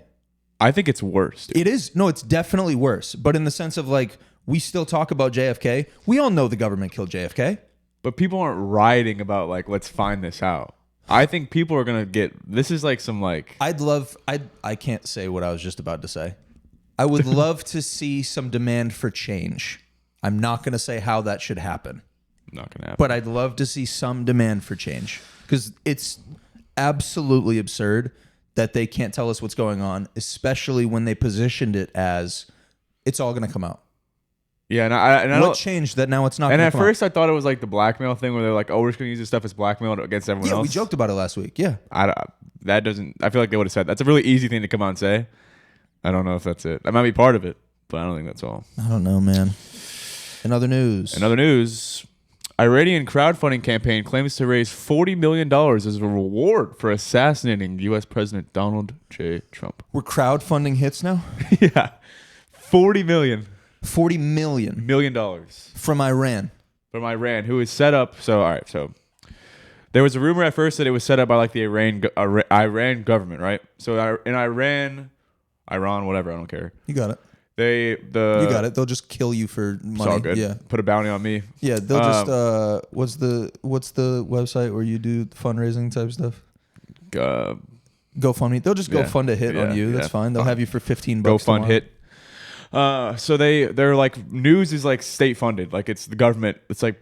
I think it's worse. Dude. It is. No, it's definitely worse. But in the sense of like, we still talk about JFK. We all know the government killed JFK. But people aren't writing about like, let's find this out. I think people are going to get, this is like some like. I can't say what I was just about to say. I would love to see some demand for change. I'm not going to say how that should happen. Not gonna happen. But I'd love to see some demand for change because it's absolutely absurd that they can't tell us what's going on, especially when they positioned it as it's all going to come out. Yeah, and I what changed that now it's not? And at first, I thought it was like the blackmail thing where they're like, "Oh, we're just gonna use this stuff as blackmail against everyone else." Yeah, we joked about it last week. Yeah, that doesn't. I feel like they would have said that's a really easy thing to come out and say. I don't know if that's it. That might be part of it, but I don't think that's all. I don't know, man. In other news. Iranian crowdfunding campaign claims to raise $40 million as a reward for assassinating U.S. President Donald J. Trump. We're crowdfunding hits now? Yeah. $40 million. $40 million. From Iran. From Iran, who is set up. So, all right. So, there was a rumor at first that it was set up by like the Iran government, right? So, in Iran, whatever, I don't care. You got it. You got it. They'll just kill you for money. It's all good. Yeah. Put a bounty on me. Yeah, they'll just what's the website where you do fundraising type stuff? GoFundMe. They'll just go fund a hit on you. That's fine. They'll have you for $15. Go fund hit. So they're like news is like state funded. Like it's the government. It's like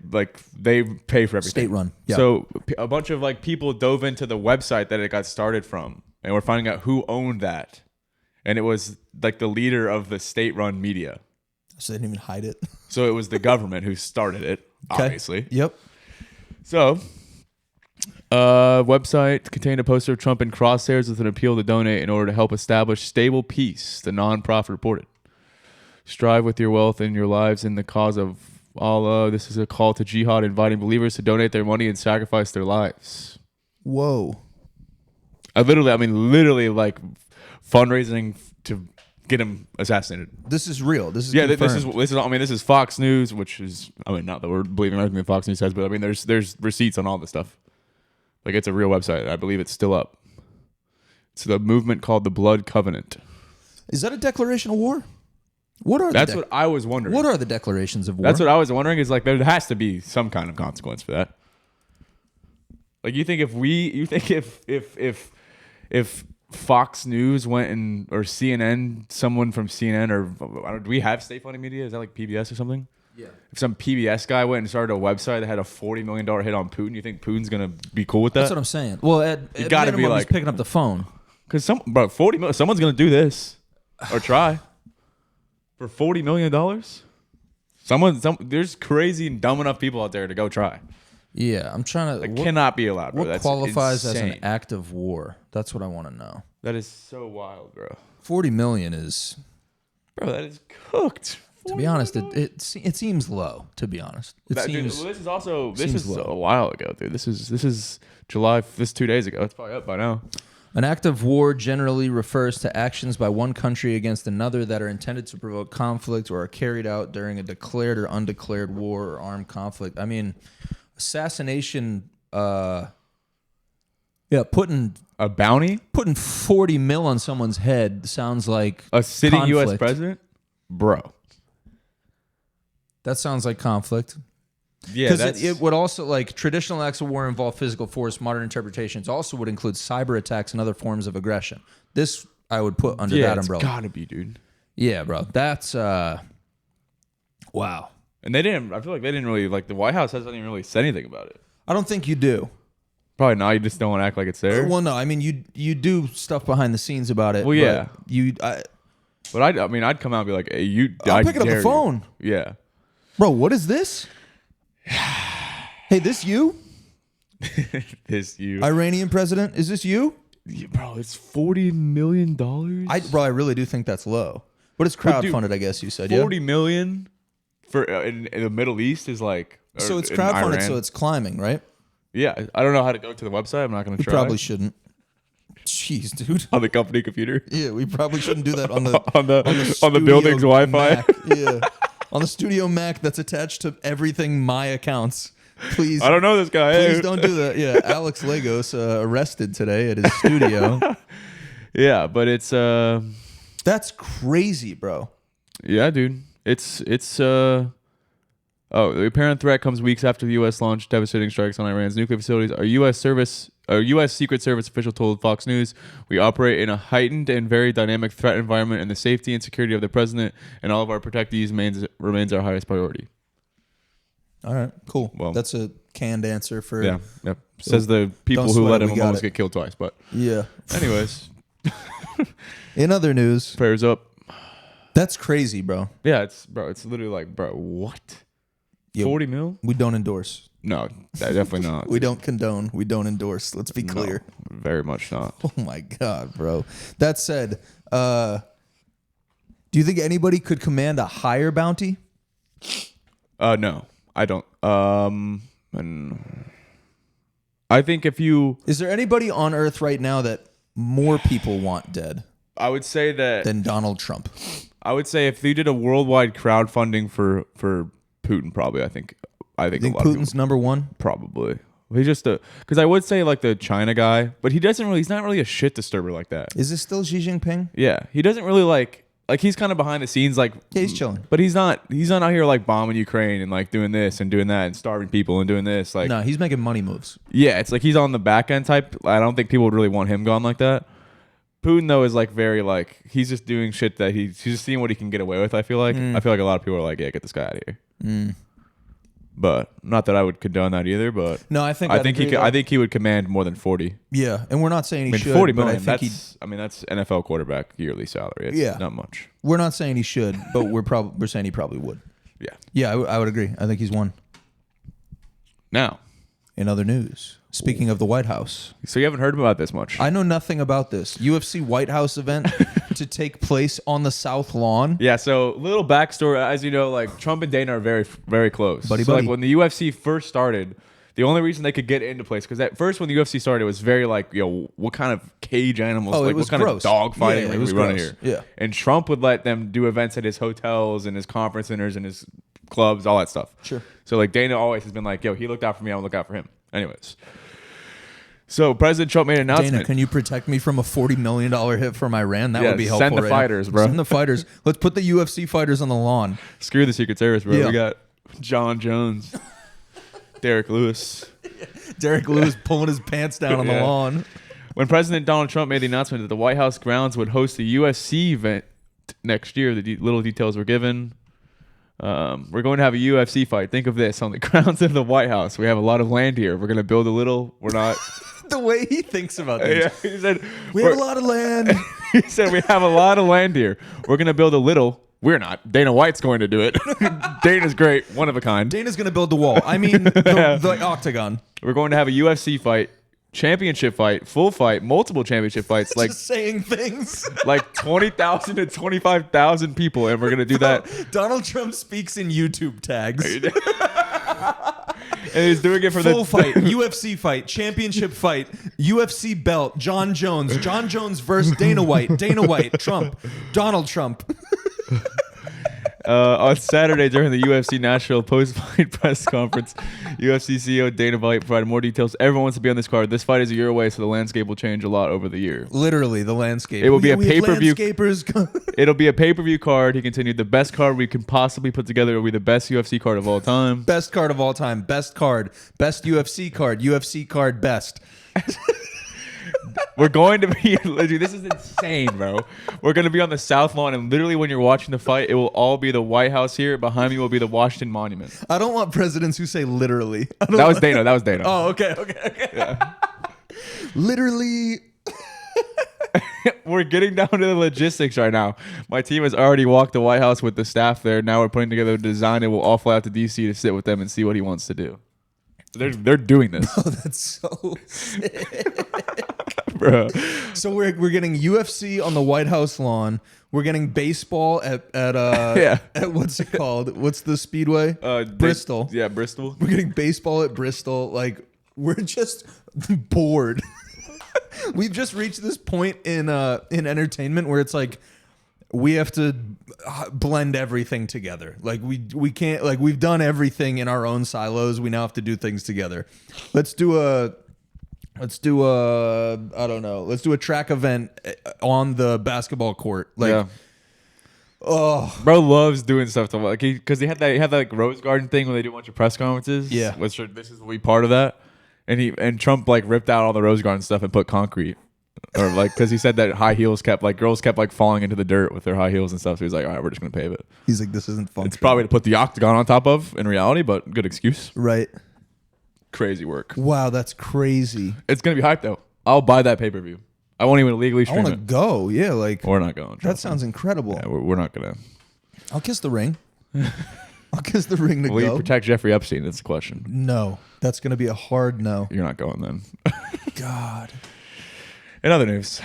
they pay for everything. State run. Yeah. So a bunch of like people dove into the website that it got started from, and we're finding out who owned that. And it was like the leader of the state-run media. So they didn't even hide it. So it was the government who started it, obviously. Yep. So, website contained a poster of Trump in crosshairs with an appeal to donate in order to help establish stable peace, the nonprofit reported. Strive with your wealth and your lives in the cause of Allah. This is a call to jihad, inviting believers to donate their money and sacrifice their lives. Whoa. Literally, like fundraising to get him assassinated. This is real. This is this is Fox News, which is not that we're believing everything that Fox News says, but there's receipts on all this stuff. Like it's a real website. I believe it's still up. It's the movement called the Blood Covenant. Is that a declaration of war? That's what I was wondering. What are the declarations of war? That's what I was wondering. Is like there has to be some kind of consequence for that. Like you think if Fox News went or CNN, someone from CNN or do we have state funded media? Is that like PBS or something? Yeah. If some PBS guy went and started a website that had a $40 million hit on Putin, you think Putin's gonna be cool with that? That's what I'm saying. Well, at minimum, be like, he's picking up the phone. Because $40 million, someone's gonna do this or try for $40 million. There's crazy and dumb enough people out there to go try. Yeah, I'm trying to. That cannot be allowed, bro. What qualifies as an act of war? That's what I want to know. That is so wild, bro. 40 million is. Bro, that is cooked. To be honest, it seems low. To be honest, Dude, seems. well, this seems is low. a while ago, dude. This is July. This is 2 days ago. It's probably up by now. An act of war generally refers to actions by one country against another that are intended to provoke conflict or are carried out during a declared or undeclared war or armed conflict. I mean, assassination. Putting A bounty? 40 mil on someone's head sounds like A sitting conflict. U.S. president? Bro. That sounds like conflict. Yeah, Because it would also, like, traditional acts of war involve physical force. Modern interpretations also would include cyber attacks and other forms of aggression. This I would put under that umbrella. It's gotta be, dude. Yeah, bro. That's, wow. And I feel like they didn't really, like, the White House hasn't even really said anything about it. I don't think you do. Probably not. You just don't want to act like it's there. Well, no. I mean, you do stuff behind the scenes about it. Well, yeah. But I'd come out and be like, hey, I'll pick it up the phone. Yeah. Bro, what is this? Hey, this you? This you. Iranian president? Is this you? Yeah, bro, it's $40 million. I really do think that's low. But it's But dude, crowdfunded, I guess you said. $40 million for in the Middle East is like. So it's in crowdfunded, Iran. so it's climbing, right? Yeah, I don't know how to go to the website. I'm not going to We try. probably shouldn't. Jeez, dude. On the company computer. Yeah, we probably shouldn't do that on the on the studio building's Wi-Fi. Mac. Yeah, on the studio Mac that's attached to everything my accounts. Please, I don't know this guy. please Hey. don't do that. Yeah, Alex Lagos arrested today at his studio. Yeah, but it's That's crazy, bro. yeah, dude. It's the apparent threat comes weeks after the U.S. launched devastating strikes on Iran's nuclear facilities. A U.S. Secret Service official told Fox News, "We operate in a heightened and very dynamic threat environment, and the safety and security of the president and all of our protectees remains our highest priority." All right, cool. Well, that's a canned answer for Yeah, yep. Says the people Don't who sweat let it, him we got almost it. get killed twice. But yeah. anyways, In other news, prayers up. that's crazy, bro. Yeah, it's literally like, bro, what? Yeah, 40 mil? We don't endorse. No, definitely not. We don't condone. We don't endorse. Let's be clear. No, very much not. Oh my God, bro. That said, do you think anybody could command a higher bounty? No, I don't. And I think if you, Is there anybody on Earth right now that more people want dead I would say that, than Donald Trump? I would say if you did a worldwide crowdfunding for Putin, probably, I think You a think lot of Putin's people, number one? probably. He's just because I would say like the China guy, but he's not really a shit disturber like that. Is this still Xi Jinping? Yeah, he doesn't really like he's kind of behind the scenes, like Yeah, he's chilling. but he's not out here like bombing Ukraine and like doing this and doing that and starving people and doing this. Like, No, he's making money moves. yeah, it's like he's on the back end type. I don't think people would really want him gone like that. Putin though is like very like he's just doing shit that he's just seeing what he can get away with. I feel like a lot of people are like, yeah, get this guy out of here. But not that I would condone that either. But No, I think I I'd think agree, though. I think he would command more than 40. Yeah, and we're not saying he I mean, should. 40 but million. I think that's NFL quarterback yearly salary. It's Yeah. not much. we're not saying he should, but we're saying he probably would. Yeah. Yeah, I would agree. I think he's one. Now, In other news, speaking of the White House, so you haven't heard about this much. I know nothing about this UFC White House event to take place on the South Lawn. Yeah, so little backstory. As you know, like Trump and Dana are very, very close. Buddy, so buddy. like when the UFC first started, the only reason they could get into place, because at first when the UFC started, it was very like, what kind of cage animals, Oh, it like was what kind gross. of dog fighting Yeah, like it was we run gross. here. Yeah. And Trump would let them do events at his hotels and his conference centers and his clubs, all that stuff. Sure. So like Dana always has been like, he looked out for me, I will look out for him. Anyways. So President Trump made an announcement. Dana, can you protect me from a $40 million hit from Iran? That Yeah, would be helpful. send the right fighters, now. bro. Send the fighters. Let's put the UFC fighters on the lawn. Screw the Secret Service, bro. Yeah. We got John Jones, Derek Lewis. Derek Lewis pulling his pants down on the Yeah. lawn. When President Donald Trump made the announcement that the White House grounds would host a USC event next year, the little details were given. We're going to have a UFC fight. Think of this. On the grounds of the White House, we have a lot of land here. We're going to build a little. We're not. The way he thinks about things. Yeah, he said, We have a lot of land. he said, we have a lot of land here. We're going to build a little. We're not. Dana White's going to do it. Dana's great. One of a kind. Dana's going to build the wall. I mean, the octagon. We're going to have a UFC fight championship fight, full fight, multiple championship fights, like Just saying things. like 20,000 to 25,000 people, and we're gonna do that. Donald Trump speaks in YouTube tags. And he's doing it for Full the fight, UFC fight, championship fight, UFC belt, John Jones versus Dana White, Trump, Donald Trump. On Saturday during the UFC National post-fight press conference, UFC CEO Dana White provided more details. Everyone wants to be on this card. This fight is a year away, so the landscape will change a lot over the year. Literally, the landscape. It will be a We have pay-per-view. landscapers. It'll be a pay-per-view card. He continued, the best card we can possibly put together. It will be the best UFC card of all time. Best card of all time. Best card. Best UFC card. UFC card best. We're going to be, dude, this is insane, bro. We're going to be on the South Lawn, and literally when you're watching the fight, it will all be the White House here. Behind me will be the Washington Monument. I don't want presidents who say literally. That was Dana. That was Dana. Oh, okay. Yeah. Literally. We're getting down to the logistics right now. My team has already walked the White House with the staff there. Now we're putting together a design, and we'll all fly out to D.C. to sit with them and see what he wants to do. They're doing this. Oh, that's so sick. Bro. So we're getting UFC on the White House lawn. We're getting baseball at Yeah. at what's it called? What's the speedway? Bristol. Yeah, Bristol. We're getting baseball at Bristol. Like, we're just bored. We've just reached this point in entertainment where it's like we have to blend everything together. Like we can't, like, we've done everything in our own silos. We now have to do things together. Let's do a track event on the basketball court. Like, Yeah. oh, Bro loves doing stuff to, like, because he had that like Rose Garden thing where they do a bunch of press conferences. Yeah. Which this is we part of that. And Trump like ripped out all the Rose Garden stuff and put concrete, or like, because he said that girls kept like falling into the dirt with their high heels and stuff. So he's like, all right, we're just gonna pave it. he's like, this isn't fun. It's probably to put the octagon on top of in reality, but good excuse. right. Crazy work. Wow, that's crazy. It's gonna be hype though. I'll buy that pay-per-view. I won't even illegally I stream want to it. go. Yeah, like, We're not going. that trust me. sounds incredible. Yeah, we're not gonna. I'll kiss the ring. I'll kiss the ring to Will you go. protect Jeffrey Epstein? That's the question. No, that's going to be a hard no. You're not going then. God. In other news,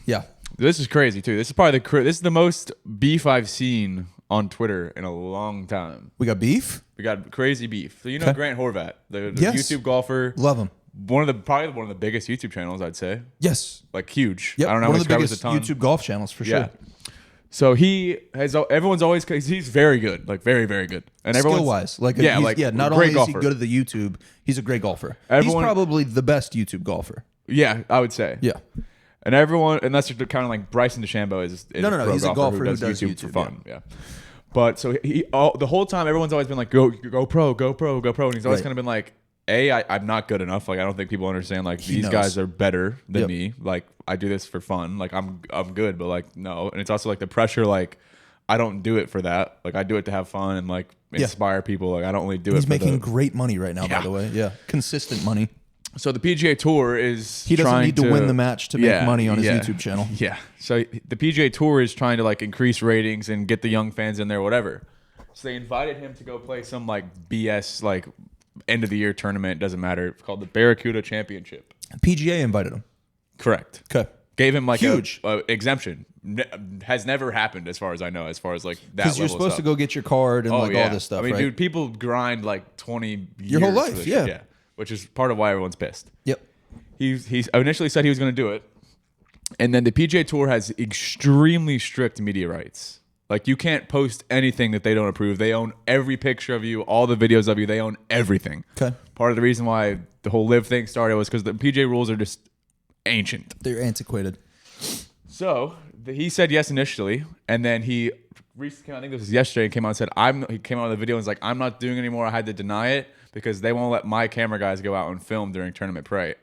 Yeah. this is crazy too. This is probably this is the most beef I've seen on Twitter in a long time. We got beef? We got crazy beef. So you know Okay. Grant Horvat, the Yes. YouTube golfer, Love him. probably one of the biggest YouTube channels, I'd say. Yes. Like huge. Yep. I don't know. One how of to the describe it as biggest a ton. YouTube golf channels for Yeah. sure. So everyone's always, he's very good, like very, very good. And everyone's Skill-wise. Like, yeah, he's, like yeah, not great only is golfer. he good at the YouTube, he's a great golfer. Everyone- He's probably the best YouTube golfer. Yeah, I would say. Yeah. And everyone, unless you're kind of like Bryson DeChambeau is No, a pro he's a golfer who does YouTube for YouTube, fun. Yeah. But so the whole time, everyone's always been like, go pro. And he's always Right. kind of been like, I'm not good enough. Like, I don't think people understand, like, He these knows. guys are better than Yep. me. Like, I do this for fun. Like, I'm good, but like, no. And it's also like the pressure, like, I don't do it for that. Like, I do it to have fun and like inspire people. Like, I don't really do it He's for making the... great money right now, by Yeah. the way. Yeah. Consistent money. So the PGA Tour is He doesn't trying need to win the match to make money on his yeah, YouTube channel. Yeah. So the PGA Tour is trying to like increase ratings and get the young fans in there, whatever. So they invited him to go play some like BS like end of the year tournament. Doesn't matter. It's called the Barracuda Championship. PGA invited him. Correct. Okay. Gave him like Huge. a exemption. Has never happened as far as I know. As far as like that. Because you're level of supposed to stuff. go get your card and like all this stuff, I mean, right? dude, people grind like 20 years Your whole for life, this yeah. shit. Yeah. Which is part of why everyone's pissed. Yep. He initially said he was going to do it, and then the PGA Tour has extremely strict media rights. Like, you can't post anything that they don't approve. They own every picture of you, all the videos of you. They own everything. Okay. Part of the reason why the whole live thing started was because the PGA rules are just ancient. They're antiquated. So he said yes initially, and then he recently, I think this was yesterday, came out and said he came out with a video and was like, I'm not doing it anymore. I had to deny it because they won't let my camera guys go out and film during tournament play,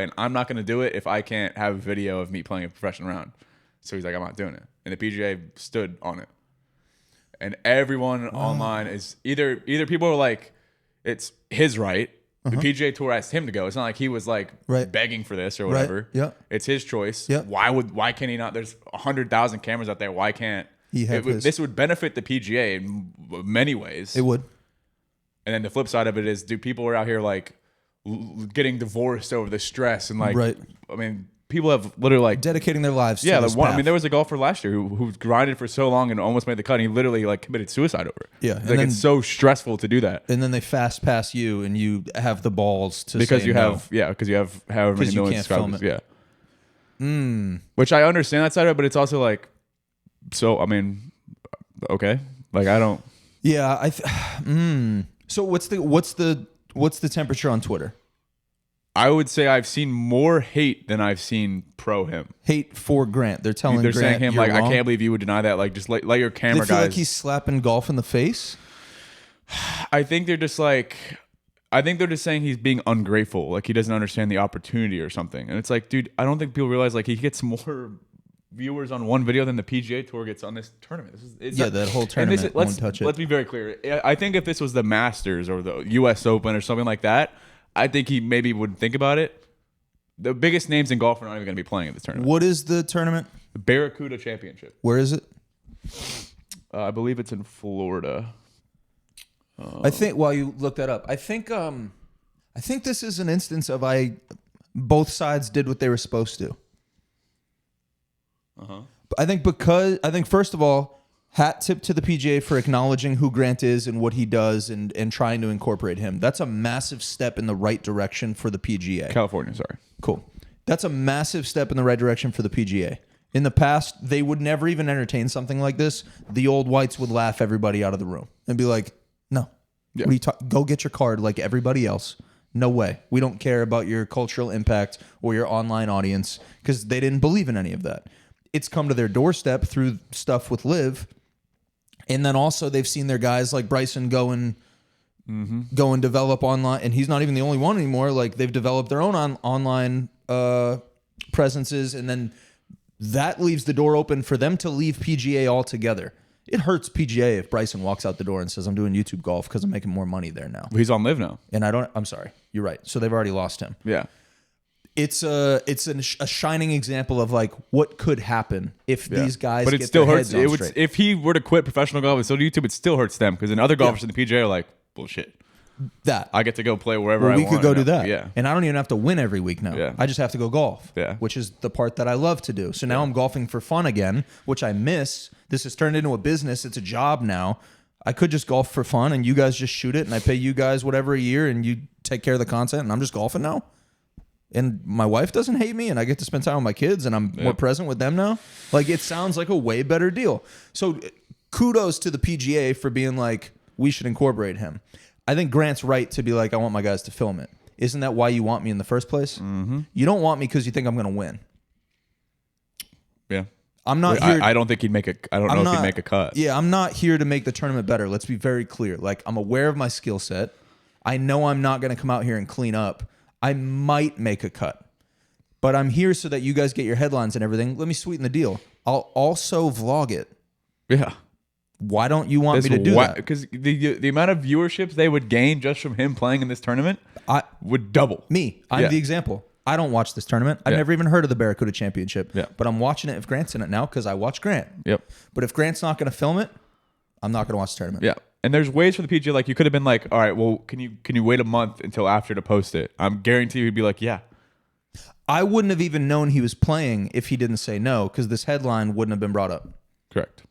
and I'm not going to do it if I can't have a video of me playing a professional round. So he's like, I'm not doing it, and the PGA stood on it, and everyone online is either people are like, it's his right. The PGA Tour asked him to go. It's not like he was like Right. begging for this or whatever. Yeah. It's his choice. Yeah. Why can he not? There's 100,000 cameras out there. Why can't He have his? this would benefit the PGA in many ways. It would. And then the flip side of it is, do people are out here like getting divorced over the stress and like, Right. I mean, people have literally like Dedicating their lives to yeah, this the one, I path. mean, there was a golfer last year who grinded for so long and almost made the cut. And he literally like committed suicide over it. Yeah, like and then- it's so stressful to do that and then they fast pass you, and you have the balls to because say you no. have because you have however many 'Cause you million can't film subscribers. it. Yeah, which I understand that side of it, but it's also like, so I mean, okay, like I don't. Yeah, So what's the temperature on Twitter? I would say I've seen more hate than I've seen pro him. Hate for Grant. They're telling They're Grant saying him you're like, wrong. I can't believe you would deny that. Like, just let your They camera feel guys. like he's slapping golf in the face. I think they're just like, I think they're just saying he's being ungrateful. Like he doesn't understand the opportunity or something. And it's like, dude, I don't think people realize like he gets more viewers on one video than the PGA Tour gets on this tournament. That whole and tournament let's won't touch it. Let's be very clear. I think if this was the Masters or the U.S. Open or something like that, I think he maybe would think about it. The biggest names in golf are not even going to be playing at this tournament. What is the tournament? The Barracuda Championship. Where is it? I believe it's in Florida. I think while you look that up, I think this is an instance of both sides did what they were supposed to. I think first of all, hat tip to the PGA for acknowledging who Grant is and what he does and trying to incorporate him. That's a massive step in the right direction for the PGA. California, sorry. Cool. That's a massive step in the right direction for the PGA. In the past, they would never even entertain something like this. The old whites would laugh everybody out of the room and be like, no, Yeah. what are you go get your card like everybody else. No way. We don't care about your cultural impact or your online audience, because they didn't believe in any of that. It's come to their doorstep through stuff with Liv. And then also they've seen their guys like Bryson go and develop online. And he's not even the only one anymore. Like they've developed their own online presences. And then that leaves the door open for them to leave PGA altogether. It hurts PGA if Bryson walks out the door and says, I'm doing YouTube golf because I'm making more money there now. He's on Live now. And I'm sorry. You're right. So they've already lost him. Yeah. It's a shining example of like what could happen if these guys but it get still their hurts. heads on It would, straight. if he were to quit professional golf and still do YouTube, it still hurts them because then other golfers in the PGA are like, bullshit. That I get to go play wherever I we want. could go do now. that. Yeah. And I don't even have to win every week now. Yeah. I just have to go golf. Yeah. Which is the part that I love to do. So now I'm golfing for fun again, which I miss. This has turned into a business. It's a job now. I could just golf for fun and you guys just shoot it and I pay you guys whatever a year and you take care of the content and I'm just golfing now. And my wife doesn't hate me and I get to spend time with my kids and I'm more present with them now. Like it sounds like a way better deal. So kudos to the PGA for being like, we should incorporate him. I think Grant's right to be like, I want my guys to film it. Isn't that why you want me in the first place? Mm-hmm. You don't want me because you think I'm going to win. Yeah. I'm not here. I don't think he'd make a. I don't know if he'd make a cut. Yeah, I'm not here to make the tournament better. Let's be very clear. Like, I'm aware of my skill set. I know I'm not going to come out here and clean up. I might make a cut. But I'm here so that you guys get your headlines and everything. Let me sweeten the deal. I'll also vlog it. Yeah. Why don't you want me to do that? Because the amount of viewerships they would gain just from him playing in this tournament would double. I'm the example. I don't watch this tournament. I've never even heard of the Barracuda Championship. Yeah. But I'm watching it if Grant's in it now because I watch Grant. Yep. But if Grant's not going to film it, I'm not going to watch the tournament. Yeah. And there's ways for the PGA, like you could have been like, all right, well, can you wait a month until after to post it? I'm guarantee he'd be like, yeah. I wouldn't have even known he was playing if he didn't say no because this headline wouldn't have been brought up. Correct.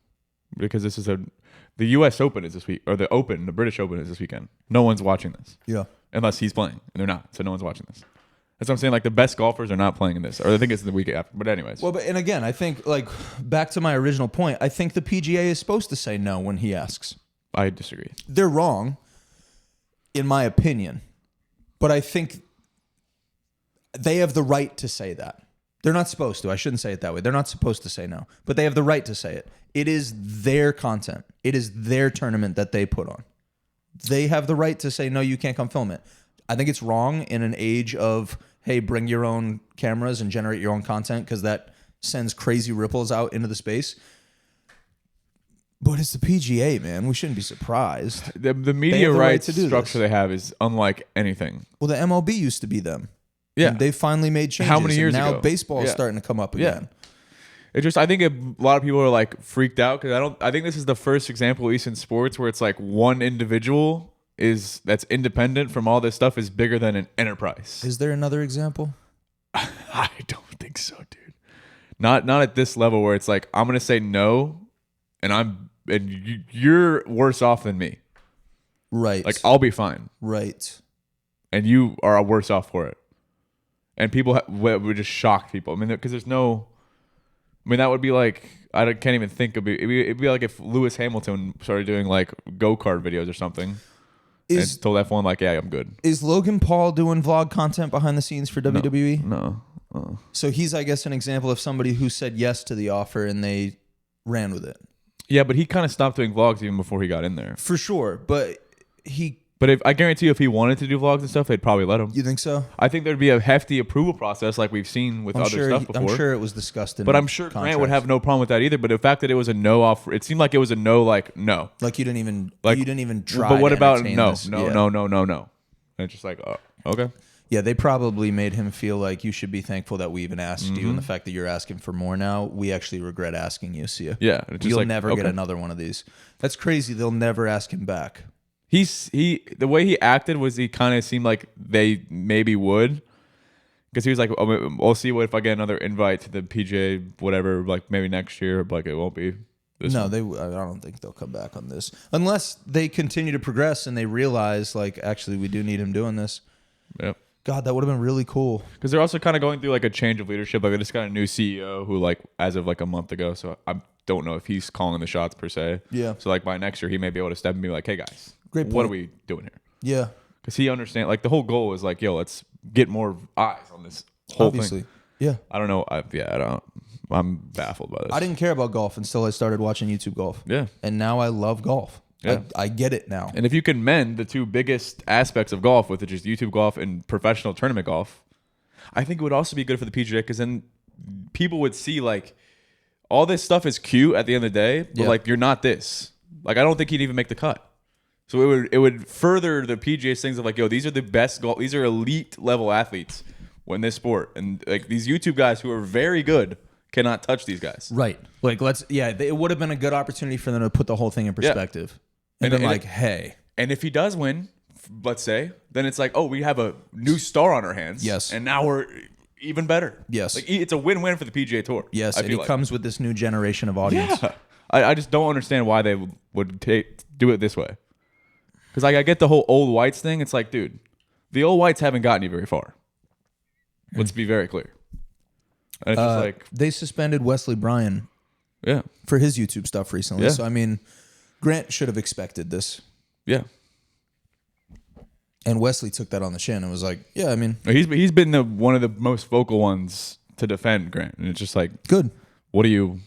Because this is the U.S. Open is this week, or the British Open is this weekend. No one's watching this. Yeah. Unless he's playing, and they're not. So no one's watching this. That's what I'm saying. Like the best golfers are not playing in this, or I think it's the week after. But anyways. Well, and again, I think like back to my original point, I think the PGA is supposed to say no when he asks. I disagree. They're wrong, in my opinion, but I think they have the right to say that. They're not supposed to. I shouldn't say it that way. They're not supposed to say no, but they have the right to say it. It is their content. It is their tournament that they put on. They have the right to say, no, you can't come film it. I think it's wrong in an age of, hey, bring your own cameras and generate your own content because that sends crazy ripples out into the space. But it's the PGA, man. We shouldn't be surprised. The media They have the right rights to do structure this. they have is unlike anything. Well, the MLB used to be them. Yeah. And they finally made changes. How many years and now ago? baseball is Yeah. starting to come up Yeah. again. It just, I think a lot of people are like freaked out because I think this is the first example, at least in sports, where it's like one individual that's independent from all this stuff is bigger than an enterprise. Is there another example? I don't think so, dude. Not at this level where it's like I'm gonna say no, and you're worse off than me. Right. Like I'll be fine. Right. And you are worse off for it. And people would just shock people. I mean, because there's no. I mean, that would be like can't even think of it. It'd be like if Lewis Hamilton started doing like go-kart videos or something. And told F1 like, yeah, I'm good. Is Logan Paul doing vlog content behind the scenes for WWE? No. So he's, I guess, an example of somebody who said yes to the offer and they ran with it. Yeah, but he kind of stopped doing vlogs even before he got in there. For sure, but I guarantee you, if he wanted to do vlogs and stuff, they'd probably let him. You think so? I think there'd be a hefty approval process like we've seen with other stuff before. I'm sure it was discussed in But I'm sure Grant would have no problem with that either. But the fact that it was a no offer, it seemed like it was a no, like no. Like you didn't even try. But what about no? This. No. And it's just like, oh, okay. Yeah, they probably made him feel like you should be thankful that we even asked you, and the fact that you're asking for more now, we actually regret asking you. See ya. Yeah, you'll never get another one of these. That's crazy. They'll never ask him back. The way he acted was he kind of seemed like they maybe would, because he was like, oh, we'll see what if I get another invite to the PGA whatever, like maybe next year, but like it won't be. I don't think they'll come back on this unless they continue to progress and they realize like actually we do need him doing this. Yep. God, that would have been really cool. Because they're also kind of going through like a change of leadership. Like they just got a new CEO who like as of like a month ago, so I don't know if he's calling the shots per se. Yeah. So like by next year he may be able to step and be like, hey guys. Great point. What are we doing here? Yeah. Because he understands, like, the whole goal is, like, yo, let's get more eyes on this whole thing. Yeah. I don't know. I'm baffled by this. I didn't care about golf until I started watching YouTube golf. Yeah. And now I love golf. Yeah. I get it now. And if you can mend the two biggest aspects of golf, which is YouTube golf and professional tournament golf, I think it would also be good for the PGA, because then people would see, like, all this stuff is cute at the end of the day, but, like, you're not this. Like, I don't think he'd even make the cut. So it would further the PGA's things of like, yo, these are the best golf. These are elite level athletes in this sport, and like these YouTube guys who are very good cannot touch these guys. Right. Like it would have been a good opportunity for them to put the whole thing in perspective. Yeah. And hey. And if he does win, let's say, then it's like, oh, we have a new star on our hands. Yes. And now we're even better. Yes. Like it's a win-win for the PGA Tour. Yes. And he comes with this new generation of audience. Yeah. I just don't understand why they would do it this way. Because like I get the whole old whites thing. It's like, dude, the old whites haven't gotten you very far. Let's be very clear. And it's just like they suspended Wesley Bryan, for his YouTube stuff recently. Yeah. So I mean, Grant should have expected this. Yeah. And Wesley took that on the chin and was like, yeah, I mean, he's been one of the most vocal ones to defend Grant, and it's just like, good. What do you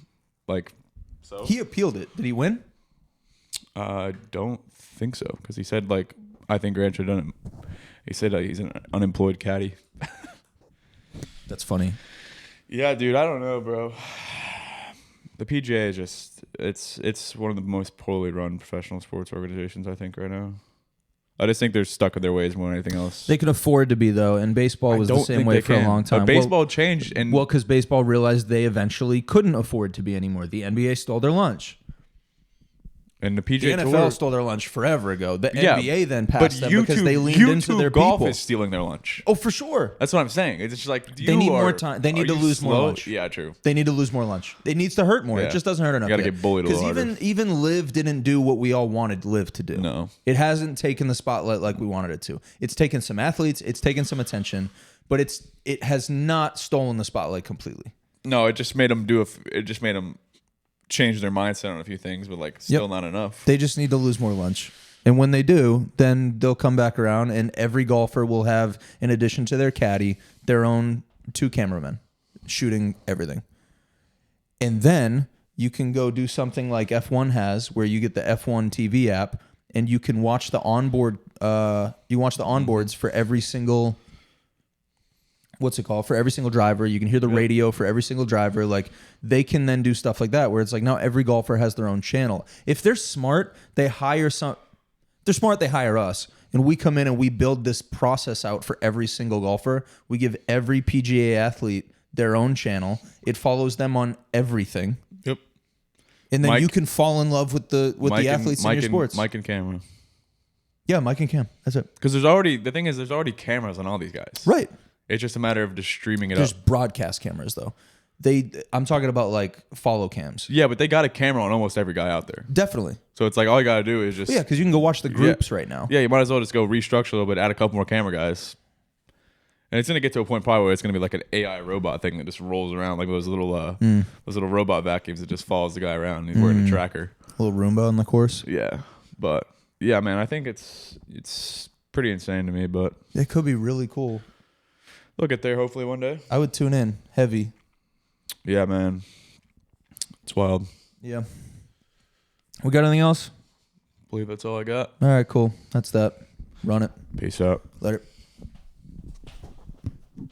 like? So he appealed it. Did he win? I don't think so, because he said like I think Grant should have done it. He said he's an unemployed caddy. That's funny. Yeah, dude, I don't know, bro. The PGA is just it's one of the most poorly run professional sports organizations I think right now. I just think they're stuck in their ways more than anything else. They can afford to be, though, and baseball was the same way for a long time. But baseball changed, and because baseball realized they eventually couldn't afford to be anymore. The NBA stole their lunch. And the PGA the NFL Tour stole their lunch forever ago. The NBA then passed them YouTube, because they leaned into their golf people. Is stealing their lunch. Oh, for sure. That's what I'm saying. It's just like they need more time. They need to lose more lunch. Yeah, true. They need to lose more lunch. It needs to hurt more. Yeah. It just doesn't hurt enough. You got to get bullied a little harder. Because even Liv didn't do what we all wanted Liv to do. No, it hasn't taken the spotlight like we wanted it to. It's taken some athletes. It's taken some attention, but it has not stolen the spotlight completely. No, it just made them change their mindset on a few things, but like still not enough. They just need to lose more lunch. And when they do, then they'll come back around and every golfer will have, in addition to their caddy, their own 2 cameramen shooting everything. And then you can go do something like F1 has, where you get the F1 TV app and you can watch the onboard onboards for every single for every single driver. You can hear the radio for every single driver. Like they can then do stuff like that where it's like now every golfer has their own channel. If they're smart, they hire us and we come in and we build this process out for every single golfer. We give every PGA athlete their own channel. It follows them on everything. Yep. And then you can fall in love with the athletes in your sports. Mic and camera. Yeah, mic and cam. That's it. Because there's already cameras on all these guys. Right. It's just a matter of just streaming it There's up. broadcast cameras though. I'm talking about like follow cams. Yeah, but they got a camera on almost every guy out there. Definitely. So it's like all you gotta do is just Yeah, because you can go watch the groups right now. Yeah, you might as well just go restructure a little bit, add a couple more camera guys. And it's gonna get to a point probably where it's gonna be like an AI robot thing that just rolls around, like those little robot vacuums that just follows the guy around. And he's wearing a tracker. A little Roomba on the course. Yeah, but yeah, man, I think it's pretty insane to me. But It could be really cool. we'll get there hopefully one day. I would tune in heavy. Yeah, man, it's wild. Yeah. We got anything else? I believe that's all I got. All right, cool. That's that. Run it. Peace out. Later.